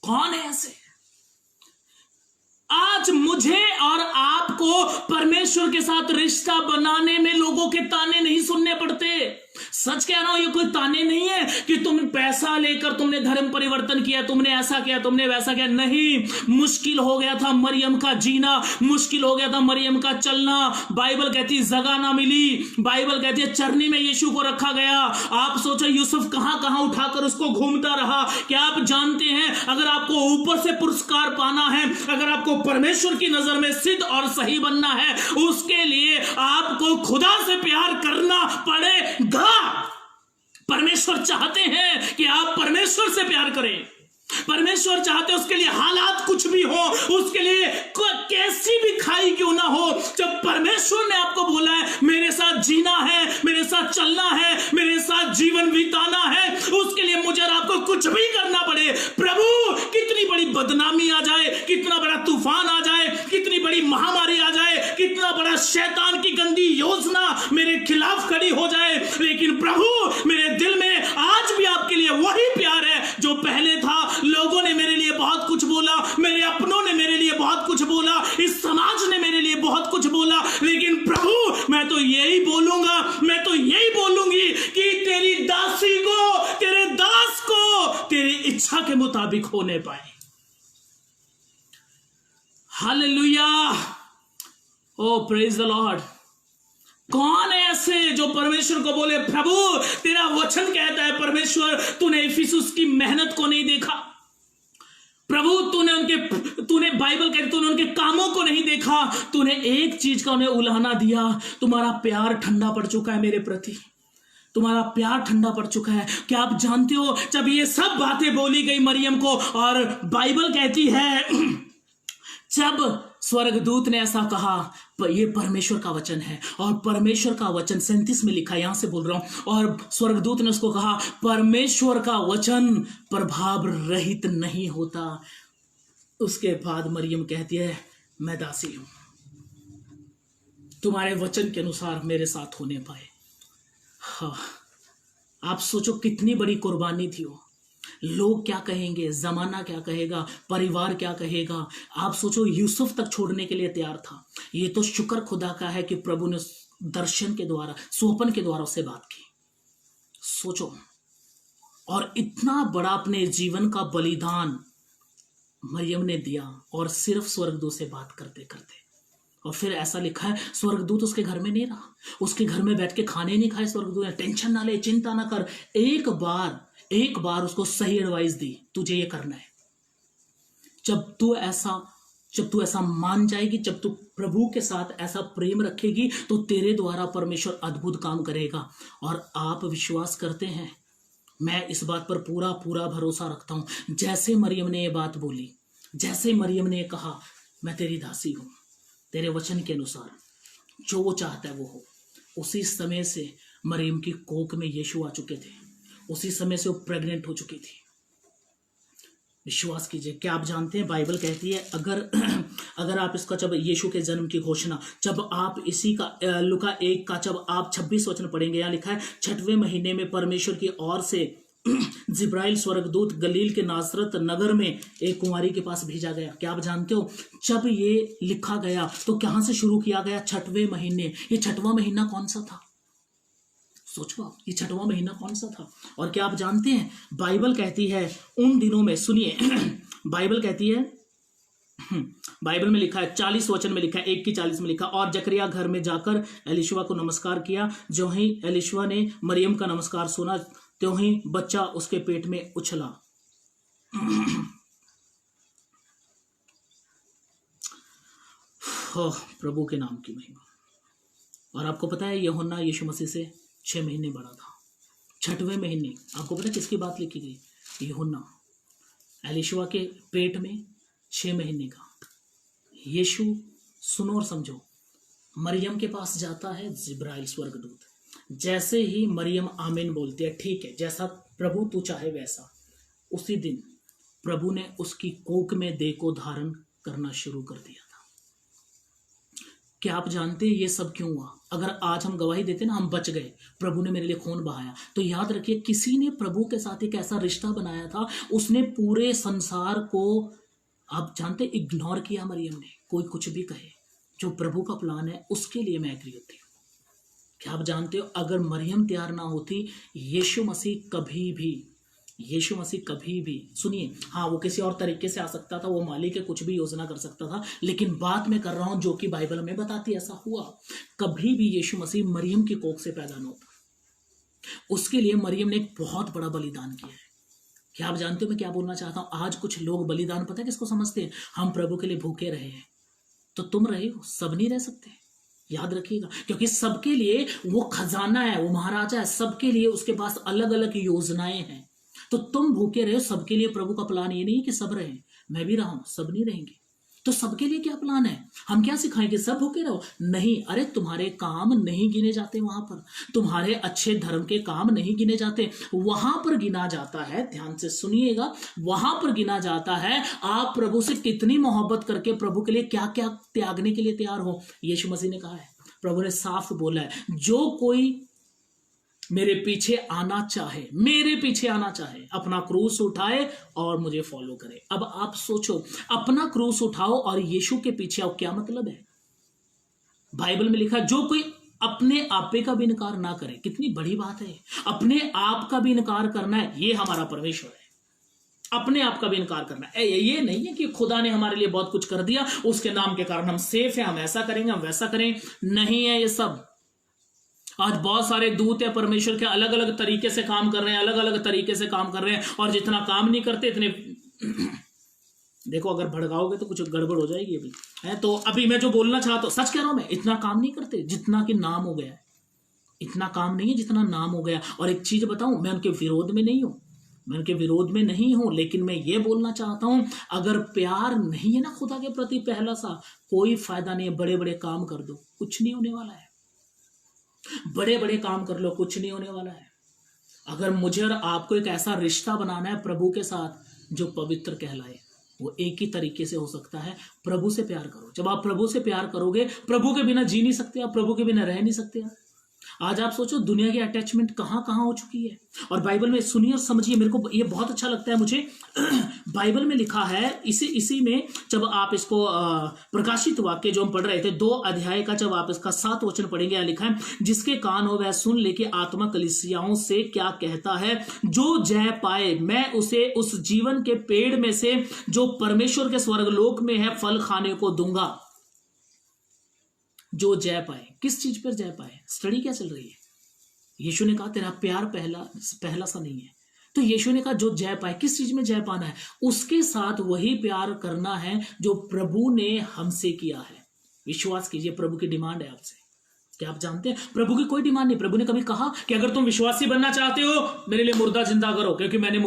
कौन है ऐसे? आज मुझे और आपको परमेश्वर के साथ रिश्ता बनाने में लोगों के ताने नहीं सुनने पड़ते। सच कह रहा हूं, ये कोई ताने नहीं है कि तुम पैसा लेकर तुमने धर्म परिवर्तन किया, तुमने ऐसा किया, तुमने वैसा किया। नहीं, मुश्किल हो गया था मरियम का जीना, मुश्किल हो गया था मरियम का चलना। बाइबल कहती है जगह ना मिली, बाइबल कहती है चरनी में यीशु को रखा गया। आप सोचो यूसुफ कहां कहां उठाकर उसको घूमता रहा। क्या आप जानते हैं, अगर आपको ऊपर से पुरस्कार पाना है, अगर आपको परमेश्वर की नजर में सिद्ध और सही बनना है, उसके लिए आपको खुदा से प्यार करना पड़ेगा। परमेश्वर चाहते हैं कि आप परमेश्वर से प्यार करें। परमेश्वर चाहते हैं उसके लिए हालात कुछ भी हो, उसके लिए कैसी भी खाई क्यों ना हो, जब परमेश्वर ने आपको बोला है मेरे साथ जीना है, मेरे साथ चलना है, मेरे साथ जीवन बिताना है, उसके लिए मुझे और आपको कुछ भी करना पड़े। प्रभु कितनी बड़ी बदनामी आ जाए, कितना बड़ा तूफान आ जाए, कितनी बड़ी महामारी आ जाए, कितना बड़ा शैतान की गंदी योजना मेरे खिलाफ खड़ी हो जाए, लेकिन प्रभु मेरे दिल में आज भी आपके लिए वही प्यार है जो पहले था। लोगों ने मेरे लिए बहुत कुछ बोला, मेरे अपनों ने मेरे लिए बहुत कुछ बोला, इस समाज ने मेरे लिए बहुत कुछ बोला, लेकिन प्रभु मैं तो यही बोलूंगा, मैं तो यही बोलूंगी कि तेरी दासी को, तेरे दास को तेरी इच्छा के मुताबिक होने पाए। Hallelujah, oh praise the lord. कौन है ऐसे जो परमेश्वर को बोले प्रभु तेरा वचन कहता है, परमेश्वर तूने इफिसुस की मेहनत को नहीं देखा, प्रभु तूने बाइबल कहती तूने उनके कामों को नहीं देखा, तूने एक चीज का उन्हें उलाहना दिया, तुम्हारा प्यार ठंडा पड़ चुका है मेरे प्रति, तुम्हारा प्यार ठंडा पड़ चुका है। क्या आप जानते हो जब ये सब बातें बोली गई मरियम को, और बाइबल कहती है जब स्वर्गदूत ने ऐसा कहा, ये परमेश्वर का वचन है, और परमेश्वर का वचन 37 में लिखा, यहां से बोल रहा हूं, और स्वर्गदूत ने उसको कहा परमेश्वर का वचन प्रभाव रहित नहीं होता। उसके बाद मरियम कहती है मैं दासी हूं, तुम्हारे वचन के अनुसार मेरे साथ होने पाए। हाँ, आप सोचो कितनी बड़ी कुर्बानी थी वो। लोग क्या कहेंगे, जमाना क्या कहेगा, परिवार क्या कहेगा। आप सोचो यूसुफ तक छोड़ने के लिए तैयार था। ये तो शुक्र खुदा का है कि प्रभु ने दर्शन के द्वारा, स्वप्न के द्वारा उससे बात की। सोचो, और इतना बड़ा अपने जीवन का बलिदान मरियम ने दिया, और सिर्फ स्वर्गदूत से बात करते करते। और फिर ऐसा लिखा है स्वर्गदूत उसके घर में नहीं रहा, उसके घर में बैठ के खाने नहीं खाए स्वर्गदूत ने। टेंशन ना ले, चिंता ना कर, एक बार उसको सही एडवाइस दी, तुझे ये करना है। जब तू ऐसा मान जाएगी, जब तू प्रभु के साथ ऐसा प्रेम रखेगी, तो तेरे द्वारा परमेश्वर अद्भुत काम करेगा। और आप विश्वास करते हैं, मैं इस बात पर पूरा भरोसा रखता हूं। जैसे मरियम ने ये बात बोली, जैसे मरियम ने कहा मैं तेरी दासी हूं, तेरे वचन के अनुसार जो वो चाहता है वो हो, उसी समय से मरियम की कोख में यीशु आ चुके थे, उसी समय से वो प्रेग्नेंट हो चुकी थी। विश्वास कीजिए। क्या आप जानते हैं बाइबल कहती है अगर आप इसका, जब यीशु के जन्म की घोषणा, जब आप इसी का लुका 1 का जब आप 26 वचन पढ़ेंगे, यहाँ लिखा है 6वें महीने में परमेश्वर की ओर से जिब्राइल स्वर्गदूत गलील के नासरत नगर में एक कुंवारी के पास भेजा गया। क्या आप जानते हो जब ये लिखा गया तो कहां से शुरू किया गया? 6वें महीने। ये 6वां महीना कौन सा था? सोचो आप, ये 6वां महीना कौन सा था? और क्या आप जानते हैं बाइबल कहती है उन दिनों में, सुनिए बाइबल कहती है, बाइबल में लिखा है 40 वचन में लिखा है, 1:40 में लिखा, और जकरिया घर में जाकर एलिशवा को नमस्कार किया। जो ही एलिशवा ने मरियम का नमस्कार सुना, त्यों ही बच्चा उसके पेट में उछला। प्रभु के नाम की महिमा। और आपको पता है यूहन्ना यीशु मसीह से 6 महीने बड़ा था। 6वें महीने आपको पता है किसकी बात लिखी गई? यूहन्ना, एलिशवा के पेट में 6 महीने का यीशु। सुनो और समझो, मरियम के पास जाता है जिब्राइल स्वर्गदूत। जैसे ही मरियम आमीन बोलती है, ठीक है जैसा प्रभु तू चाहे वैसा, उसी दिन प्रभु ने उसकी कोख में देह को धारण करना शुरू कर दिया था। क्या आप जानते हैं ये सब क्यों हुआ? अगर आज हम गवाही देते ना, हम बच गए, प्रभु ने मेरे लिए खून बहाया, तो याद रखिए किसी ने प्रभु के साथ एक ऐसा रिश्ता बनाया था, उसने पूरे संसार को आप जानते, इग्नोर किया मरियम ने, कोई कुछ भी कहे, जो प्रभु का प्लान है उसके लिए मैं एग्री होती हूँ। क्या आप जानते हो, अगर मरियम तैयार ना होती, यीशु मसीह कभी भी, सुनिए, हाँ वो किसी और तरीके से आ सकता था, वो मालिक है, कुछ भी योजना कर सकता था, लेकिन बात मैं कर रहा हूं जो कि बाइबल में बताती, ऐसा हुआ। कभी भी यीशु मसीह मरियम की कोख से पैदा ना होता। उसके लिए मरियम ने एक बहुत बड़ा बलिदान किया है। क्या आप जानते हो मैं क्या बोलना चाहता हूं? आज कुछ लोग बलिदान पता है किसको समझते हैं? हम प्रभु के लिए भूखे रहे हैं, तो तुम रहे हो, सब नहीं रह सकते। याद रखिएगा, क्योंकि सबके लिए वो खजाना है, वो महाराजा है, सबके लिए उसके पास अलग अलग योजनाएं हैं। तो तुम भूखे रहे हो, सबके लिए प्रभु का प्लान ये नहीं है कि सब रहे, मैं भी रहा हूं, सब नहीं रहेंगे। तो सबके लिए क्या प्लान है? हम क्या सिखाएंगे? सब भूखे रहो? नहीं, अरे तुम्हारे काम नहीं गिने जाते वहां पर, तुम्हारे अच्छे धर्म के काम नहीं गिने जाते। वहां पर गिना जाता है, ध्यान से सुनिएगा, वहां पर गिना जाता है आप प्रभु से कितनी मोहब्बत करके प्रभु के लिए क्या क्या त्यागने के लिए तैयार हो। यीशु मसीह ने कहा है, प्रभु ने साफ बोला है, जो कोई मेरे पीछे आना चाहे अपना क्रूस उठाए और मुझे फॉलो करे। अब आप सोचो, अपना क्रूस उठाओ और यीशु के पीछे आओ, क्या मतलब है? बाइबल में लिखा, जो कोई अपने आपे का भी इनकार ना करे। कितनी बड़ी बात है, अपने आप का भी इनकार करना है, ये हमारा परमेश्वर है। अपने आप का भी इनकार करना है, ये नहीं है कि खुदा ने हमारे लिए बहुत कुछ कर दिया, उसके नाम के कारण हम सेफ हैं, हम ऐसा करेंगे, हम वैसा करें, नहीं है ये सब। आज बहुत सारे दूत है परमेश्वर के, अलग अलग तरीके से काम कर रहे हैं, अलग अलग तरीके से काम कर रहे हैं, और जितना काम नहीं करते इतने देखो, अगर भड़काओगे तो कुछ गड़बड़ हो जाएगी अभी है। तो अभी मैं जो बोलना चाहता हूं, सच कह रहा हूं मैं, इतना काम नहीं करते जितना कि नाम हो गया है। इतना काम नहीं है जितना नाम हो गया। और एक चीज बताऊं, मैं उनके विरोध में नहीं हूं, लेकिन मैं ये बोलना चाहता हूं, अगर प्यार नहीं है ना खुदा के प्रति पहला सा, कोई फायदा नहीं है। बड़े बड़े काम कर दो, कुछ नहीं होने वाला है। बड़े बड़े काम कर लो, कुछ नहीं होने वाला है। अगर मुझे और आपको एक ऐसा रिश्ता बनाना है प्रभु के साथ जो पवित्र कहलाए, वो एक ही तरीके से हो सकता है, प्रभु से प्यार करो। जब आप प्रभु से प्यार करोगे, प्रभु के बिना जी नहीं सकते आप, प्रभु के बिना रह नहीं सकते आप। आज आप सोचो दुनिया की अटैचमेंट कहां कहां हो चुकी है। और बाइबल में सुनिए और समझिए, मेरे को ये बहुत अच्छा लगता है मुझे। बाइबल में लिखा है, इसी में जब आप इसको प्रकाशित वाक्य जो हम पढ़ रहे थे 2 अध्याय का, जब आप इसका 7 वचन पढ़ेंगे, यहाँ लिखा है, जिसके कान हो वह सुन ले कि आत्मा कलीसियाओं से क्या कहता है। जो जय पाए मैं उसे उस जीवन के पेड़ में से जो परमेश्वर के स्वर्गलोक में है फल खाने को दूंगा। जो जय पाए, किस चीज पर जय पाए? स्टडी क्या चल रही है? यीशु ने कहा तेरा प्यार पहला सा नहीं है। तो यीशु ने कहा जो जय पाए, किस चीज में जय पाना है? उसके साथ वही प्यार करना है जो प्रभु ने हमसे किया है। विश्वास कीजिए, प्रभु की डिमांड है आपसे। क्या आप जानते हैं, प्रभु की कोई डिमांड नहीं। प्रभु ने कभी कहा कि अगर तुम विश्वासी बनना चाहते हो, मेरे लिए मुर्दा जिंदा करो, क्योंकि मैंने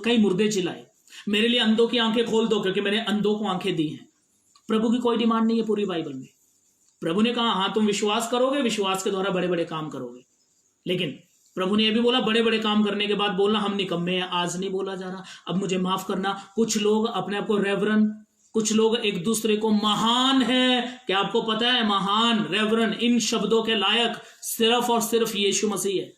कई मुर्दे चिल्लाए। मेरे लिए अंधों की आंखें खोल दो, क्योंकि मैंने अंधों को आंखें दी हैं। प्रभु की कोई डिमांड नहीं है पूरी बाइबल में। प्रभु ने कहा हाँ तुम विश्वास करोगे, विश्वास के द्वारा बड़े बड़े काम करोगे। लेकिन प्रभु ने यह भी बोला, बड़े बड़े काम करने के बाद बोलना हम निकम्मे हैं। आज नहीं बोला जा रहा। अब मुझे माफ करना, कुछ लोग अपने आप को रेवरन, कुछ लोग एक दूसरे को महान है। क्या आपको पता है, महान, रेवरन, इन शब्दों के लायक सिर्फ और सिर्फ यीशु मसीह है।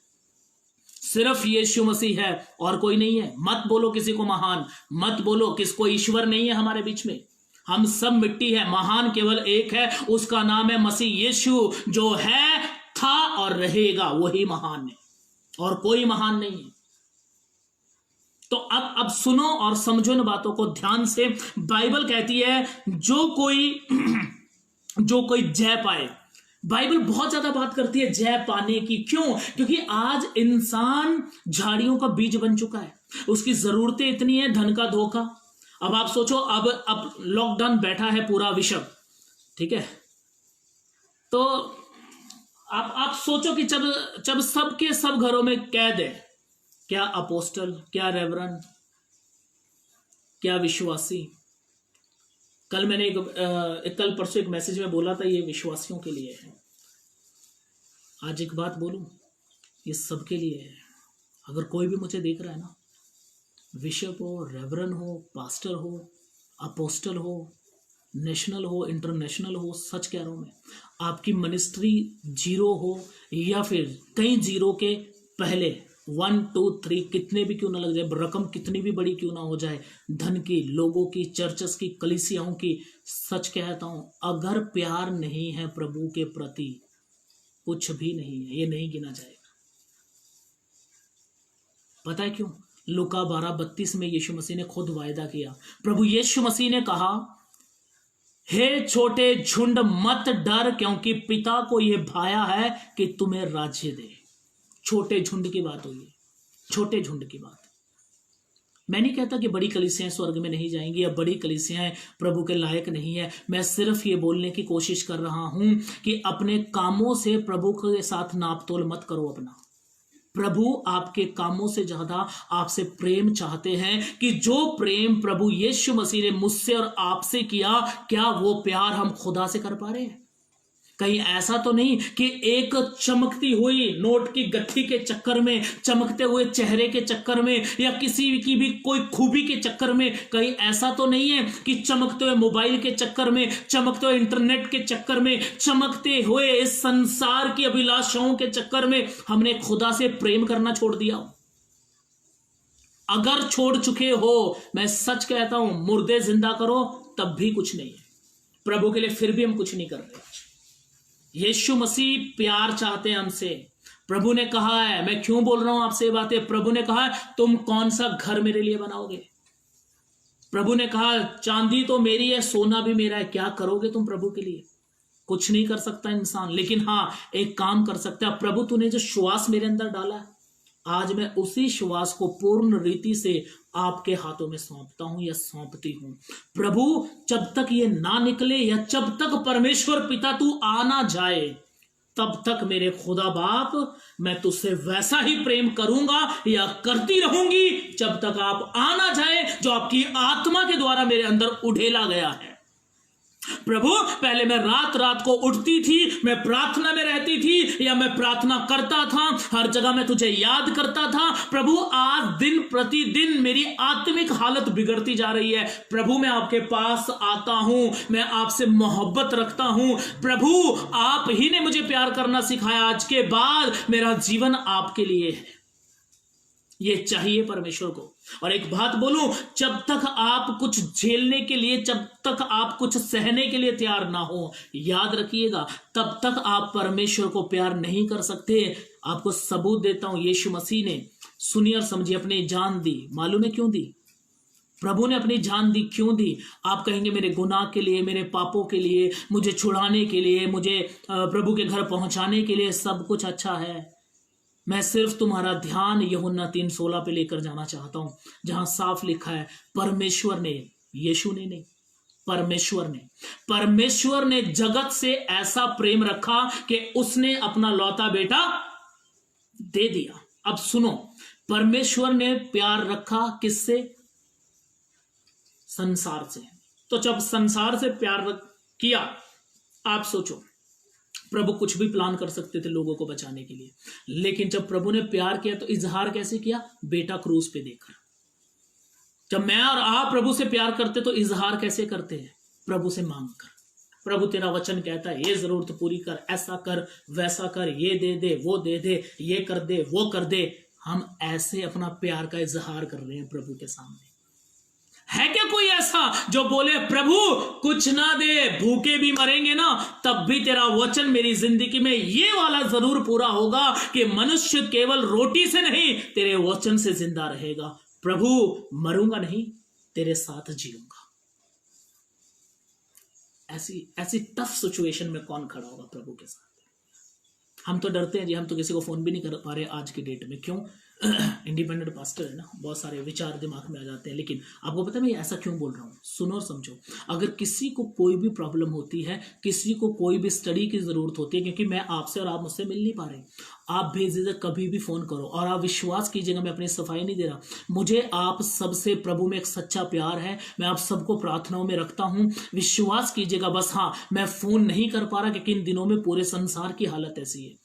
सिर्फ यीशु मसीह है और कोई नहीं है। मत बोलो किसी को महान, मत बोलो किसको ईश्वर नहीं है हमारे बीच में। हम सब मिट्टी है, महान केवल एक है, उसका नाम है मसीह यीशु। जो है, था और रहेगा, वही महान है और कोई महान नहीं है। तो अब सुनो और समझो इन बातों को ध्यान से। बाइबल कहती है जो कोई जय पाए। बाइबल बहुत ज्यादा बात करती है जय पाने की। क्यों? क्योंकि आज इंसान झाड़ियों का बीज बन चुका है। उसकी जरूरतें इतनी है, धन का धोखा। अब आप सोचो, अब लॉकडाउन बैठा है पूरा विश्व, ठीक है? तो आप सोचो कि जब सबके सब घरों में कैद है, क्या अपोस्टल, क्या रेवरन, क्या विश्वासी? कल मैंने कल परसों एक मैसेज में बोला था ये विश्वासियों के लिए है। आज एक बात बोलूं, ये सबके लिए है। अगर कोई भी मुझे देख रहा है ना, बिशप हो, रेवरन हो, पास्टर हो, अपोस्टल हो, नेशनल हो, इंटरनेशनल हो, सच कह रहा हूं मैं, आपकी मिनिस्ट्री 0 हो या फिर कई 0 के पहले 1 2 3 कितने भी क्यों ना लग जाए, रकम कितनी भी बड़ी क्यों ना हो जाए, धन की, लोगों की, चर्चेस की, कलीसियाओं की, सच कहता हूं अगर प्यार नहीं है प्रभु के प्रति, कुछ भी नहीं है, ये नहीं गिना जाएगा। पता है क्यों? लूका 12:32 में यीशु मसीह ने खुद वायदा किया। प्रभु यीशु मसीह ने कहा, हे छोटे झुंड मत डर, क्योंकि पिता को यह भाया है कि तुम्हें राज्य दे। छोटे झुंड की बात हुई है, छोटे झुंड की बात। मैं नहीं कहता कि बड़ी कलीसियाएं स्वर्ग में नहीं जाएंगी या बड़ी कलीसियाएं प्रभु के लायक नहीं है। मैं सिर्फ ये बोलने की कोशिश कर रहा हूं कि अपने कामों से प्रभु के साथ नापतोल मत करो अपना। प्रभु आपके कामों से ज्यादा आपसे प्रेम चाहते हैं कि जो प्रेम प्रभु यीशु मसीह ने मुझसे और आपसे किया, क्या वो प्यार हम खुदा से कर पा रहे हैं? कहीं ऐसा तो नहीं कि एक चमकती हुई नोट की गट्ठी के चक्कर में, चमकते हुए चेहरे के चक्कर में, या किसी की भी कोई खूबी के चक्कर में, कहीं ऐसा तो नहीं है कि चमकते हुए मोबाइल के चक्कर में, चमकते हुए इंटरनेट के चक्कर में, चमकते हुए इस संसार की अभिलाषाओं के चक्कर में हमने खुदा से प्रेम करना छोड़ दिया? अगर छोड़ चुके हो, मैं सच कहता हूं, मुर्दे जिंदा करो तब भी कुछ नहीं है। प्रभु के लिए फिर भी हम कुछ नहीं कर रहे। यीशु मसीह प्यार चाहते हैं हमसे। प्रभु ने कहा है, मैं क्यों बोल रहा हूं आपसे ये बातें, प्रभु ने कहा तुम कौन सा घर मेरे लिए बनाओगे? प्रभु ने कहा चांदी तो मेरी है, सोना भी मेरा है, क्या करोगे तुम प्रभु के लिए? कुछ नहीं कर सकता इंसान, लेकिन हां एक काम कर सकता है। प्रभु तूने जो श्वास मेरे अंदर डाला है, आज मैं उसी श्वास को पूर्ण रीति से आपके हाथों में सौंपता हूं या सौंपती हूं। प्रभु जब तक ये ना निकले, या जब तक परमेश्वर पिता तू आ ना जाए, तब तक मेरे खुदा बाप मैं तुझसे वैसा ही प्रेम करूंगा या करती रहूंगी जब तक आप आ ना जाए, जो आपकी आत्मा के द्वारा मेरे अंदर उड़ेला गया है। प्रभु पहले मैं रात रात को उठती थी, मैं प्रार्थना में रहती थी, या मैं प्रार्थना करता था, हर जगह मैं तुझे याद करता था। प्रभु आज दिन प्रतिदिन मेरी आत्मिक हालत बिगड़ती जा रही है। प्रभु मैं आपके पास आता हूं, मैं आपसे मोहब्बत रखता हूं। प्रभु आप ही ने मुझे प्यार करना सिखाया, आज के बाद मेरा जीवन आपके लिए है। ये चाहिए परमेश्वर को। और एक बात बोलूं, जब तक आप कुछ झेलने के लिए, जब तक आप कुछ सहने के लिए तैयार ना हो, याद रखिएगा, तब तक आप परमेश्वर को प्यार नहीं कर सकते। आपको सबूत देता हूं, यीशु मसीह ने, सुनिए और समझिए, अपनी जान दी। मालूम है क्यों दी? प्रभु ने अपनी जान दी, क्यों दी? आप कहेंगे मेरे गुनाह के लिए, मेरे पापों के लिए, मुझे छुड़ाने के लिए, मुझे प्रभु के घर पहुंचाने के लिए। सब कुछ अच्छा है, मैं सिर्फ तुम्हारा ध्यान यूहन्ना 3:16 पे लेकर जाना चाहता हूं, जहां साफ लिखा है परमेश्वर ने, यीशु ने नहीं, परमेश्वर ने जगत से ऐसा प्रेम रखा कि उसने अपना लौता बेटा दे दिया। अब सुनो, परमेश्वर ने प्यार रखा किससे? संसार से। तो जब संसार से प्यार किया, आप सोचो, प्रभु कुछ भी प्लान कर सकते थे लोगों को बचाने के लिए, लेकिन जब प्रभु ने प्यार किया तो इजहार कैसे किया? बेटा क्रूस पे देकर। जब मैं और आप प्रभु से प्यार करते तो इजहार कैसे करते हैं? प्रभु से मांग कर। प्रभु तेरा वचन कहता है ये जरूरत पूरी कर, ऐसा कर, वैसा कर, ये दे दे, वो दे दे, ये कर दे, वो कर दे। हम ऐसे अपना प्यार का इजहार कर रहे हैं प्रभु के सामने। है क्या कोई ऐसा जो बोले प्रभु कुछ ना दे, भूखे भी मरेंगे ना तब भी तेरा वचन मेरी जिंदगी में ये वाला जरूर पूरा होगा कि मनुष्य केवल रोटी से नहीं तेरे वचन से जिंदा रहेगा। प्रभु मरूंगा नहीं, तेरे साथ जीऊंगा। ऐसी टफ सिचुएशन में कौन खड़ा होगा प्रभु के साथ? हम तो डरते हैं जी, हम तो किसी को फोन भी नहीं कर पा रहे आज की डेट में। क्यों? इंडिपेंडेंट पास्टर है ना, बहुत सारे विचार दिमाग में आ जाते हैं। लेकिन आपको पता है मैं ऐसा क्यों बोल रहा हूँ? सुनो और समझो। अगर किसी को कोई भी प्रॉब्लम होती है, किसी को कोई भी स्टडी की जरूरत होती है, क्योंकि मैं आपसे और आप मुझसे मिल नहीं पा रहे, आप बेझिझक कभी भी फोन करो। और आप विश्वास कीजिएगा, मैं अपनी सफाई नहीं दे रहा, मुझे आप सबसे प्रभु में एक सच्चा प्यार है। मैं आप सबको प्रार्थनाओं में रखता हूं, विश्वास कीजिएगा। बस हाँ, मैं फोन नहीं कर पा रहा क्योंकि इन दिनों में पूरे संसार की हालत ऐसी है,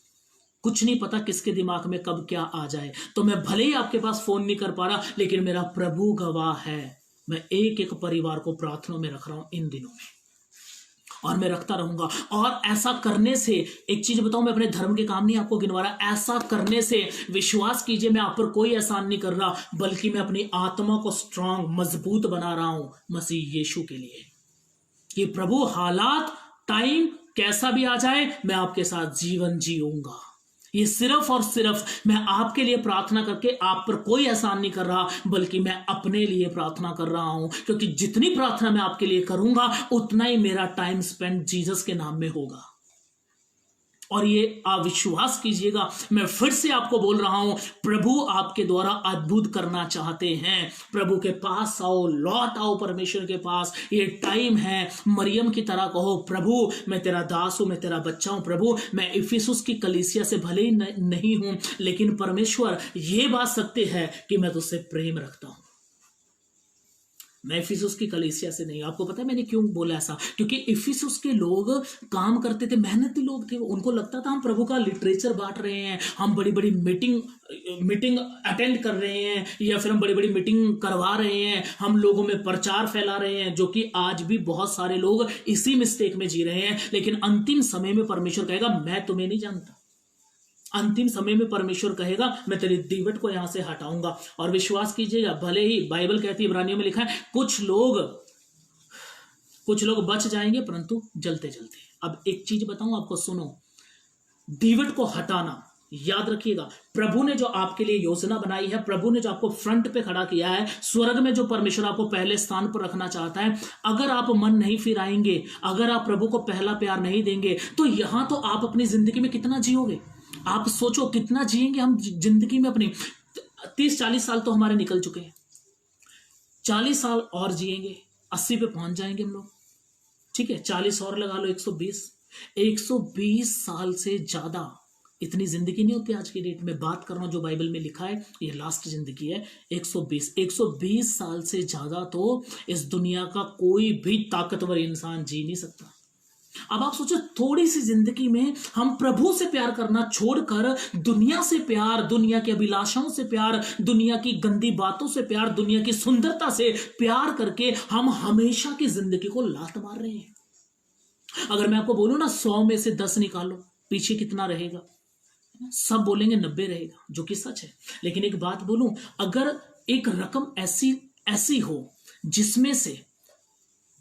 कुछ नहीं पता किसके दिमाग में कब क्या आ जाए। तो मैं भले ही आपके पास फोन नहीं कर पा रहा, लेकिन मेरा प्रभु गवाह है, मैं एक एक परिवार को प्रार्थना में रख रहा हूं इन दिनों में। और मैं रखता रहूंगा। और ऐसा करने से एक चीज बताऊं, मैं अपने धर्म के काम नहीं आपको गिनवा रहा, ऐसा करने से विश्वास कीजिए मैं आप पर कोई एहसान नहीं कर रहा, बल्कि मैं अपनी आत्मा को स्ट्रांग मजबूत बना रहा हूं मसीह यीशु के लिए, कि प्रभु हालात टाइम कैसा भी आ जाए मैं आपके साथ जीवन जीऊंगा। ये सिर्फ और सिर्फ मैं आपके लिए प्रार्थना करके आप पर कोई एहसान नहीं कर रहा, बल्कि मैं अपने लिए प्रार्थना कर रहा हूं, क्योंकि जितनी प्रार्थना मैं आपके लिए करूंगा उतना ही मेरा टाइम स्पेंड जीसस के नाम में होगा। और ये आप विश्वास कीजिएगा, मैं फिर से आपको बोल रहा हूं, प्रभु आपके द्वारा अद्भुत करना चाहते हैं। प्रभु के पास आओ, लौट आओ परमेश्वर के पास। ये टाइम है, मरियम की तरह कहो, प्रभु मैं तेरा दास हूं, मैं तेरा बच्चा हूं। प्रभु मैं इफिसुस की कलीसिया से भले ही नहीं हूं, लेकिन परमेश्वर ये बात सत्य है कि मैं तुझसे प्रेम रखता हूं। मैं इफिसुस की कलीसिया से नहीं। आपको पता है मैंने क्यों बोला ऐसा? क्योंकि इफिसुस के लोग काम करते थे, मेहनती लोग थे। उनको लगता था हम प्रभु का लिटरेचर बांट रहे हैं, हम बड़ी बड़ी मीटिंग अटेंड कर रहे हैं, या फिर हम बड़ी बड़ी मीटिंग करवा रहे हैं, हम लोगों में प्रचार फैला रहे हैं, जो कि आज भी बहुत सारे लोग इसी मिस्टेक में जी रहे हैं। लेकिन अंतिम समय में परमेश्वर कहेगा मैं तुम्हें नहीं जानता। अंतिम समय में परमेश्वर कहेगा मैं तेरी दीवट को यहां से हटाऊंगा। और विश्वास कीजिएगा, भले ही बाइबल कहती है, इब्रानियों में लिखा है, कुछ लोग बच जाएंगे परंतु जलते जलते। अब एक चीज बताऊं आपको, सुनो, दीवट को हटाना याद रखिएगा, प्रभु ने जो आपके लिए योजना बनाई है, प्रभु ने जो आपको फ्रंट पे खड़ा किया है, स्वर्ग में जो परमेश्वर आपको पहले स्थान पर रखना चाहता है, अगर आप मन नहीं फिराएंगे, अगर आप प्रभु को पहला प्यार नहीं देंगे, तो यहां तो आप अपनी जिंदगी में कितना जियोगे? आप सोचो कितना जिएंगे हम जिंदगी में अपनी। 30-40 साल तो हमारे निकल चुके हैं, 40 साल और जिएंगे, 80 पे पहुंच जाएंगे हम लोग। ठीक है, 40 और लगा लो, 120 साल से ज्यादा इतनी जिंदगी नहीं होती आज की डेट में। बात कर रहा हूं जो बाइबल में लिखा है, ये लास्ट जिंदगी है। 120 साल से ज्यादा तो इस दुनिया का कोई भी ताकतवर इंसान जी नहीं सकता। अब आप सोचो, थोड़ी सी जिंदगी में हम प्रभु से प्यार करना छोड़कर दुनिया से प्यार, दुनिया की अभिलाषाओं से प्यार, दुनिया की गंदी बातों से प्यार, दुनिया की सुंदरता से प्यार करके हम हमेशा की जिंदगी को लात मार रहे हैं। अगर मैं आपको बोलूं ना 100 में से 10 निकालो, पीछे कितना रहेगा? सब बोलेंगे 90 रहेगा, जो कि सच है। लेकिन एक बात बोलूं, अगर एक रकम ऐसी हो जिसमें से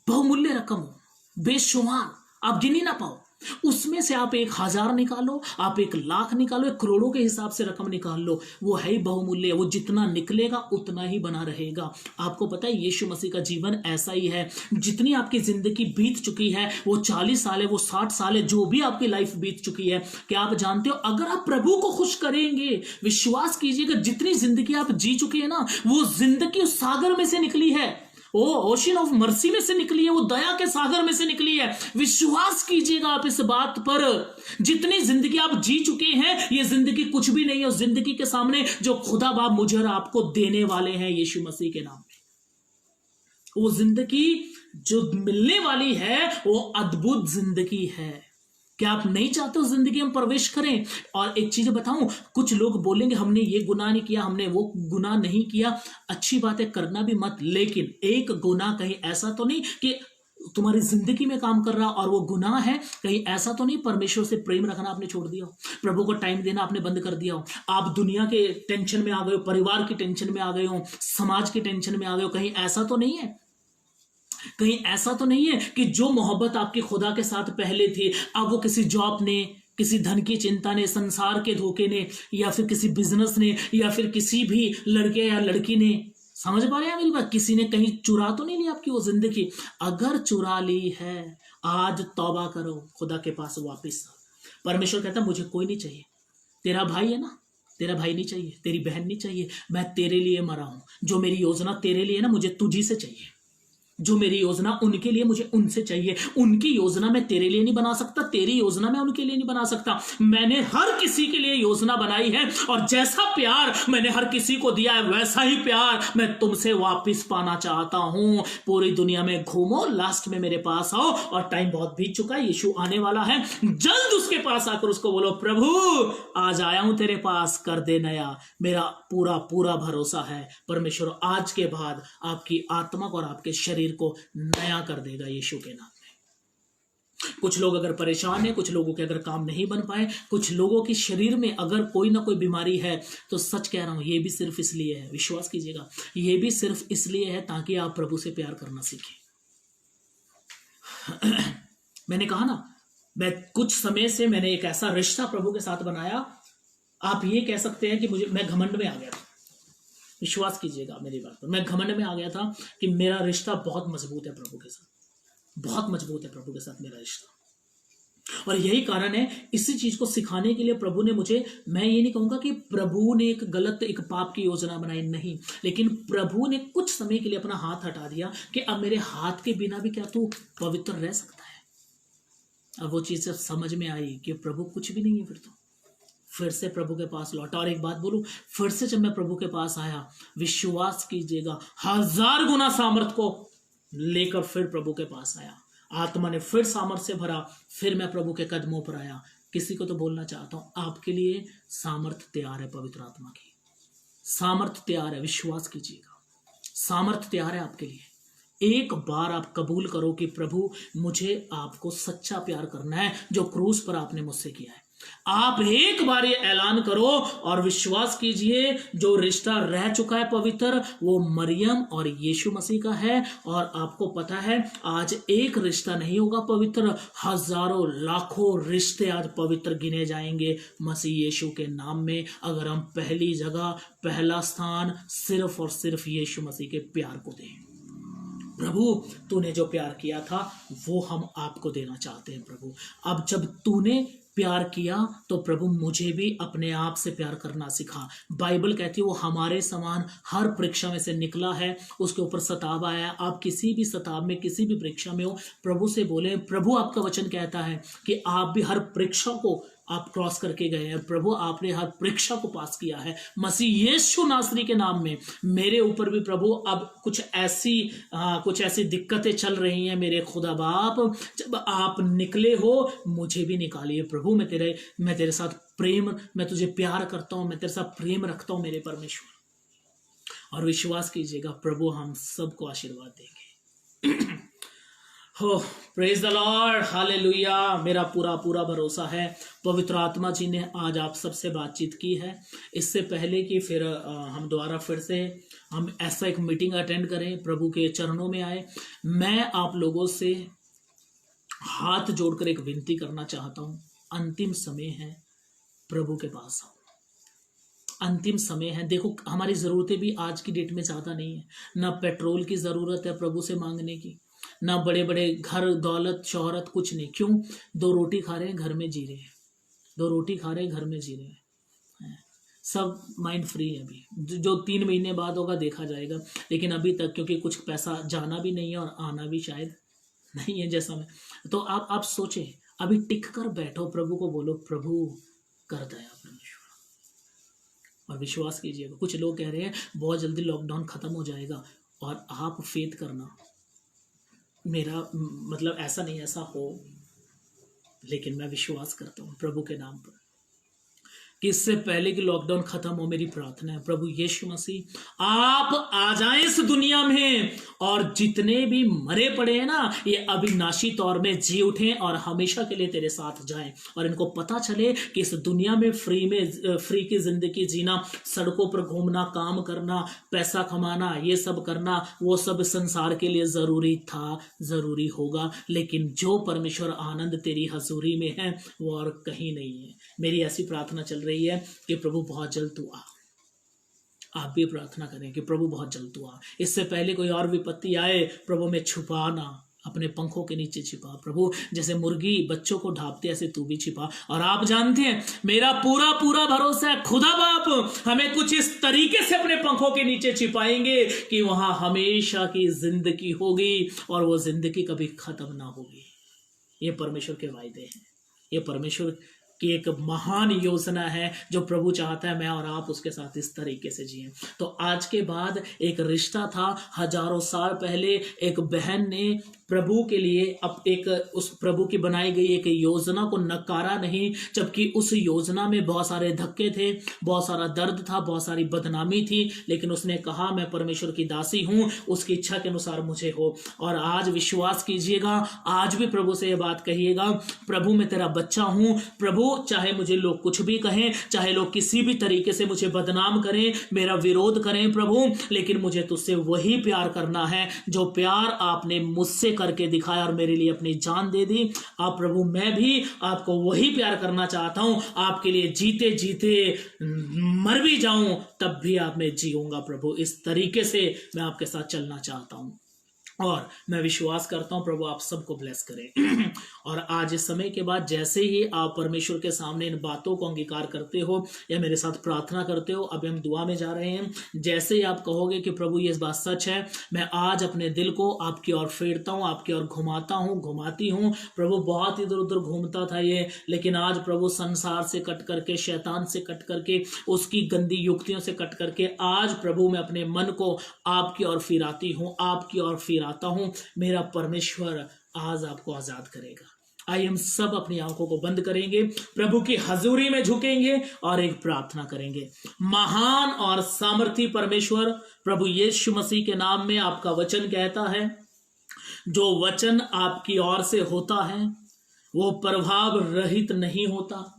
बहुमूल्य रकम हो, बेशुमार, आप गिन ही ना पाओ, उसमें से आप 1000 निकालो, आप 1,00,000 निकालो, 1 करोड़ों के हिसाब से रकम निकाल लो, वो है ही बहुमूल्य। वो जितना निकलेगा उतना ही बना रहेगा। आपको पता है यीशु मसीह का जीवन ऐसा ही है। जितनी आपकी जिंदगी बीत चुकी है, वो 40 साल है, वो 60 साल है, जो भी आपकी लाइफ बीत चुकी है, क्या आप जानते हो, अगर आप प्रभु को खुश करेंगे, विश्वास कीजिएगा, जितनी जिंदगी आप जी चुकी है ना, वो जिंदगी उस सागर में से निकली है, वो ओशन ऑफ मर्सी में से निकली है, वो दया के सागर में से निकली है। विश्वास कीजिएगा आप इस बात पर, जितनी जिंदगी आप जी चुके हैं, ये जिंदगी कुछ भी नहीं है उस जिंदगी के सामने जो खुदा बाप मुझे और आपको देने वाले हैं यीशु मसीह के नाम में। वो जिंदगी जो मिलने वाली है वो अद्भुत जिंदगी है। क्या आप नहीं चाहते उस जिंदगी में प्रवेश करें? और एक चीज बताऊं, कुछ लोग बोलेंगे हमने ये गुनाह नहीं किया, हमने वो गुनाह नहीं किया। अच्छी बात है, करना भी मत, लेकिन एक गुनाह कहीं ऐसा तो नहीं कि तुम्हारी जिंदगी में काम कर रहा और वो गुनाह है, कहीं ऐसा तो नहीं परमेश्वर से प्रेम रखना आपने छोड़ दिया हो, प्रभु को टाइम देना आपने बंद कर दिया हो, आप दुनिया के टेंशन में आ गए हो, परिवार की टेंशन में आ गए हो, समाज की टेंशन में आ गए हो। कहीं ऐसा तो नहीं है, कहीं ऐसा तो नहीं है कि जो मोहब्बत आपकी खुदा के साथ पहले थी, अब वो किसी जॉब ने, किसी धन की चिंता ने, संसार के धोखे ने, या फिर किसी बिजनेस ने, या फिर किसी भी लड़के या लड़की ने, समझ पा रहे हैं मेरी बात, किसी ने कहीं चुरा तो नहीं ली आपकी वो जिंदगी? अगर चुरा ली है, आज तौबा करो, खुदा के पास वापिस। परमेश्वर कहता मुझे कोई नहीं चाहिए, तेरा भाई है ना, तेरा भाई नहीं चाहिए, तेरी बहन नहीं चाहिए, मैं तेरे लिए मरा हूं। जो मेरी योजना तेरे लिए ना, मुझे तुझी से चाहिए। जो मेरी योजना उनके लिए, मुझे उनसे चाहिए। उनकी योजना मैं तेरे लिए नहीं बना सकता, तेरी योजना मैं उनके लिए नहीं बना सकता। मैंने हर किसी के लिए योजना बनाई है, और जैसा प्यार मैंने हर किसी को दिया है, वैसा ही प्यार मैं तुमसे वापस पाना चाहता हूं। पूरी दुनिया में घूमो, लास्ट में मेरे पास आओ। और टाइम बहुत बीत चुका है, यीशु आने वाला है, जल्द उसके पास आकर उसको बोलो, प्रभु आज आया हूं तेरे पास, कर दे नया। मेरा पूरा पूरा भरोसा है परमेश्वर आज के बाद आपकी आत्मा को और आपके शरीर को नया कर देगा यीशु के नाम में। कुछ लोग अगर परेशान हैं, कुछ लोगों के अगर काम नहीं बन पाए, कुछ लोगों के शरीर में अगर कोई ना कोई बीमारी है, तो सच कह रहा हूं ये भी सिर्फ इसलिए है, विश्वास कीजिएगा, ये भी सिर्फ इसलिए है ताकि आप प्रभु से प्यार करना सीखें। मैंने कहा ना, मैं कुछ समय से मैंने एक ऐसा रिश्ता प्रभु के साथ बनाया, आप ये कह सकते हैं कि मैं घमंड में आ गया था। विश्वास कीजिएगा मेरी बात पर, मैं घमंड में आ गया था कि मेरा रिश्ता बहुत मजबूत है प्रभु के साथ, बहुत मजबूत है प्रभु के साथ मेरा रिश्ता। और यही कारण है, इसी चीज को सिखाने के लिए प्रभु ने मुझे, मैं ये नहीं कहूंगा कि प्रभु ने एक गलत एक पाप की योजना बनाई, नहीं, लेकिन प्रभु ने कुछ समय के लिए अपना हाथ हटा दिया कि अब मेरे हाथ के बिना भी क्या तू पवित्र रह सकता है। अब वो चीज जब समझ में आई कि प्रभु कुछ भी नहीं है, फिर से प्रभु के पास लौटा। और एक बात बोलूं, फिर से जब मैं प्रभु के पास आया, विश्वास कीजिएगा 1000 गुना सामर्थ को लेकर फिर प्रभु के पास आया, आत्मा ने फिर सामर्थ्य से भरा, फिर मैं प्रभु के कदमों पर आया। किसी को तो बोलना चाहता हूं, आपके लिए सामर्थ्य तैयार है, पवित्र आत्मा की सामर्थ्य तैयार है, विश्वास कीजिएगा, सामर्थ्य तैयार है आपके लिए। एक बार आप कबूल करो कि प्रभु मुझे आपको सच्चा प्यार करना है जो क्रूस पर आपने मुझसे किया है। आप एक बार ये ऐलान करो और विश्वास कीजिए, जो रिश्ता रह चुका है पवित्र, वो मरियम और यीशु मसीह का है। और आपको पता है, आज एक रिश्ता नहीं होगा पवित्र, हजारों लाखों रिश्ते आज पवित्र गिने जाएंगे मसीह यीशु के नाम में, अगर हम पहली जगह, पहला स्थान सिर्फ और सिर्फ यीशु मसीह के प्यार को दें। प्रभु तूने जो प्यार किया था वो हम आपको देना चाहते हैं प्रभु। अब जब तूने प्यार किया तो प्रभु मुझे भी अपने आप से प्यार करना सिखा। बाइबल कहती है वो हमारे समान हर परीक्षा में से निकला है, उसके ऊपर सताव आया। आप किसी भी सताव में, किसी भी परीक्षा में हो, प्रभु से बोले, प्रभु आपका वचन कहता है कि आप भी हर परीक्षा को आप क्रॉस करके गए हैं। प्रभु आपने हर परीक्षा को पास किया है मसीह यीशु नासरी के नाम में। मेरे ऊपर भी प्रभु अब कुछ ऐसी दिक्कतें चल रही हैं मेरे खुदा बाप, जब आप निकले हो मुझे भी निकालिए प्रभु। मैं तेरे साथ प्रेम, मैं तुझे प्यार करता हूं, मैं तेरे साथ प्रेम रखता हूं मेरे परमेश्वर। और विश्वास कीजिएगा प्रभु हम सबको आशीर्वाद देंगे। हो प्रेज द लॉर्ड, हालेलुया। मेरा पूरा भरोसा है पवित्र आत्मा जी ने आज आप सबसे बातचीत की है। इससे पहले कि फिर हम दोबारा फिर से हम ऐसा एक मीटिंग अटेंड करें, प्रभु के चरणों में आए, मैं आप लोगों से हाथ जोड़कर एक विनती करना चाहता हूं। अंतिम समय है, प्रभु के पास आओ। अंतिम समय है। देखो हमारी जरूरतें भी आज की डेट में ज्यादा नहीं है, ना पेट्रोल की जरूरत है प्रभु से मांगने की, ना बड़े बड़े घर, दौलत, शोहरत, कुछ नहीं। क्यों? 2 रोटी खा रहे हैं, घर में जी रहे हैं, 2 रोटी खा रहे हैं, घर में जी रहे हैं, सब माइंड फ्री है। अभी जो 3 महीने बाद होगा देखा जाएगा, लेकिन अभी तक क्योंकि कुछ पैसा जाना भी नहीं है और आना भी शायद नहीं है जैसा मैं, तो आप सोचें, अभी टिक कर बैठो, प्रभु को बोलो, प्रभु कर दया परमेश्वर। और विश्वास कीजिएगा, कुछ लोग कह रहे हैं बहुत जल्दी लॉकडाउन खत्म हो जाएगा, और आप फेथ करना, मेरा मतलब ऐसा नहीं ऐसा हो, लेकिन मैं विश्वास करता हूं प्रभु के नाम पर कि इससे पहले कि लॉकडाउन खत्म हो, मेरी प्रार्थना है प्रभु यीशु मसीह आप आ जाएं इस दुनिया में, और जितने भी मरे पड़े हैं ना, ये अविनाशी तौर में जी उठें और हमेशा के लिए तेरे साथ जाएं, और इनको पता चले कि इस दुनिया में फ्री की जिंदगी जीना, सड़कों पर घूमना, काम करना, पैसा कमाना, ये सब करना, वो सब संसार के लिए जरूरी था, जरूरी होगा, लेकिन जो परमेश्वर आनंद तेरी हजूरी में है वो और कहीं नहीं है। मेरी ऐसी प्रार्थना चल रही है कि प्रभु बहुत जल्द तू आ। आप भी प्रार्थना करें कि प्रभु बहुत जल्द तू आ। इससे पहले कोई और विपत्ति आए, प्रभु में छुपाना, अपने पंखों के नीचे छिपा प्रभु, जैसे मुर्गी बच्चों को ढांपती ऐसे तू भी छिपा। और आप जानते हैं मेरा पूरा भरोसा है, खुदा बाप हमें कुछ इस तरीके से अपने पंखों के नीचे छिपाएंगे कि वहां हमेशा की जिंदगी होगी, और वो जिंदगी कभी खत्म ना होगी। ये परमेश्वर के वायदे हैं, ये परमेश्वर कि एक महान योजना है जो प्रभु चाहता है मैं और आप उसके साथ इस तरीके से जिएं। तो आज के बाद एक रिश्ता था, हजारों साल पहले एक बहन ने प्रभु के लिए अब एक उस प्रभु की बनाई गई एक योजना को नकारा नहीं, जबकि उस योजना में बहुत सारे धक्के थे, बहुत सारा दर्द था, बहुत सारी बदनामी थी, लेकिन उसने कहा मैं परमेश्वर की दासी हूं, उसकी इच्छा के अनुसार मुझे हो। और आज विश्वास कीजिएगा, आज भी प्रभु से यह बात कहिएगा, प्रभु मैं तेरा बच्चा हूं, प्रभु चाहे मुझे लोग कुछ भी कहें, चाहे लोग किसी भी तरीके से मुझे बदनाम करें, मेरा विरोध करें प्रभु, लेकिन मुझे तुझसे वही प्यार करना है जो प्यार आपने मुझसे करके दिखाया और मेरे लिए अपनी जान दे दी। आप प्रभु मैं भी आपको वही प्यार करना चाहता हूं, आपके लिए जीते जीते मर भी जाऊं तब भी आप में जीऊंगा प्रभु। इस तरीके से मैं आपके साथ चलना चाहता हूं और मैं विश्वास करता हूं प्रभु आप सबको ब्लेस करें। और आज इस समय के बाद जैसे ही आप परमेश्वर के सामने इन बातों को अंगीकार करते हो या मेरे साथ प्रार्थना करते हो, अभी हम दुआ में जा रहे हैं। जैसे ही आप कहोगे कि प्रभु ये बात सच है, मैं आज अपने दिल को आपकी ओर फेरता हूं, आपकी ओर घुमाता हूं, घुमाती हूं। प्रभु बहुत इधर उधर घूमता था ये, लेकिन आज प्रभु संसार से कट करके, शैतान से कट करके, उसकी गंदी युक्तियों से कट करके आज प्रभु मैं अपने मन को आपकी ओर फिराती हूं, आपकी ओर फिराता हूं। मेरा परमेश्वर आज आपको आजाद करेगा। आइए हम सब अपनी आंखों को बंद करेंगे, प्रभु की हजूरी में झुकेंगे और एक प्रार्थना करेंगे। महान और सामर्थी परमेश्वर प्रभु यीशु मसीह के नाम में आपका वचन कहता है, जो वचन आपकी ओर से होता है वो प्रभाव रहित नहीं होता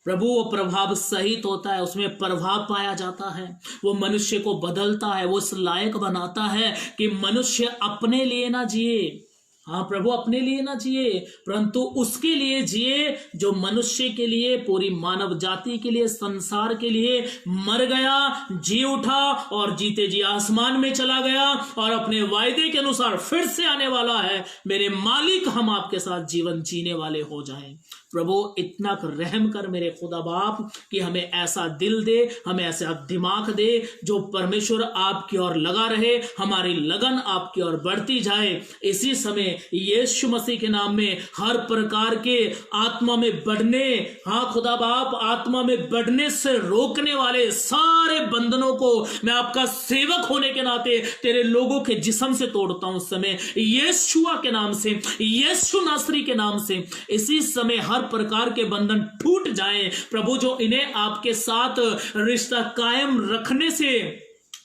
प्रभु, वो प्रभाव सहित होता है, उसमें प्रभाव पाया जाता है, वो मनुष्य को बदलता है, वो इस लायक बनाता है कि मनुष्य अपने लिए ना जिए, हाँ प्रभु अपने लिए ना जिए, परंतु उसके लिए जिए जो मनुष्य के लिए, पूरी मानव जाति के लिए, संसार के लिए मर गया, जी उठा और जीते जी आसमान में चला गया और अपने वायदे के अनुसार फिर से आने वाला है। मेरे मालिक हम आपके साथ जीवन जीने वाले हो जाएं। प्रभु इतना रहम कर मेरे खुदा बाप कि हमें ऐसा दिल दे, हमें ऐसा दिमाग दे जो परमेश्वर आपकी ओर लगा रहे, हमारी लगन आपकी ओर बढ़ती जाए। इसी समय यीशु मसीह के नाम में हर प्रकार के आत्मा में बढ़ने, हाँ खुदा बाप आत्मा में बढ़ने से रोकने वाले सारे बंधनों को मैं आपका सेवक होने के नाते तेरे लोगों के जिस्म से तोड़ता हूं। उस समय यीशुआ के नाम से, यीशु नासरी के नाम से इसी समय हर प्रकार के बंधन टूट जाएं प्रभु, जो इन्हें आपके साथ रिश्ता कायम रखने से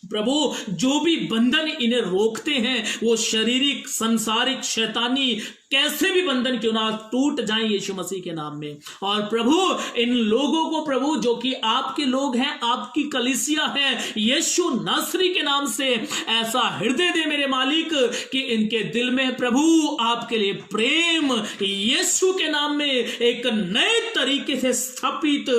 प्रभु जो भी बंधन इन्हें रोकते हैं वो शारीरिक, संसारिक, शैतानी कैसे भी बंधन क्यों ना टूट जाएं यीशु मसीह के नाम में। और प्रभु इन लोगों को प्रभु जो कि आपके लोग हैं, आपकी कलीसिया है, यीशु नासरी के नाम से ऐसा हृदय दे मेरे मालिक कि इनके दिल में प्रभु आपके लिए प्रेम यीशु के नाम में एक नए तरीके से स्थापित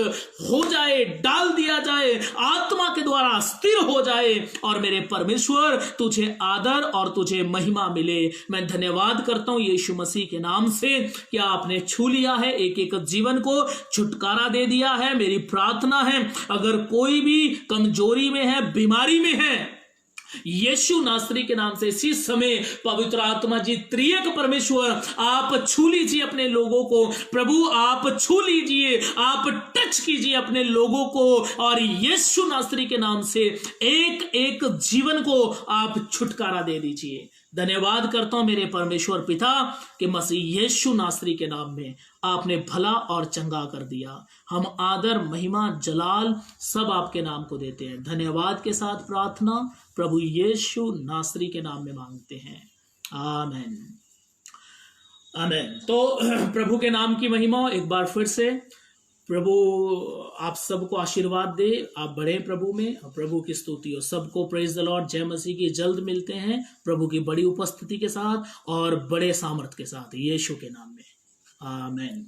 हो जाए, डाल दिया जाए, आत्मा के द्वारा स्थिर हो जाए और मेरे परमेश्वर तुझे आदर और तुझे महिमा मिले। मैं धन्यवाद करता हूं यीशु मसीह के नाम से कि आपने छू लिया है, एक एक जीवन को छुटकारा दे दिया है। मेरी प्रार्थना है अगर कोई भी कमजोरी में है, बीमारी में है, यीशु नासरी के नाम से इसी समय पवित्र आत्मा जी त्रिएक परमेश्वर आप छू लीजिए अपने लोगों को, प्रभु आप छू लीजिए, आप टच कीजिए अपने लोगों को और यीशु नासरी के नाम से एक एक जीवन को आप छुटकारा दे दीजिए। धन्यवाद करता हूं मेरे परमेश्वर पिता कि मसीह यीशु नासरी के नाम में आपने भला और चंगा कर दिया। हम आदर, महिमा, जलाल सब आपके नाम को देते हैं। धन्यवाद के साथ प्रार्थना प्रभु यीशु नासरी के नाम में मांगते हैं, आमीन आमीन। तो प्रभु के नाम की महिमा एक बार फिर से प्रभु आप सबको आशीर्वाद दे, आप बढ़े प्रभु में, प्रभु की स्तुति हो। सबको प्रेज द लॉर्ड, जय मसीह की। जल्द मिलते हैं प्रभु की बड़ी उपस्थिति के साथ और बड़े सामर्थ के साथ यीशु के नाम में, आमीन।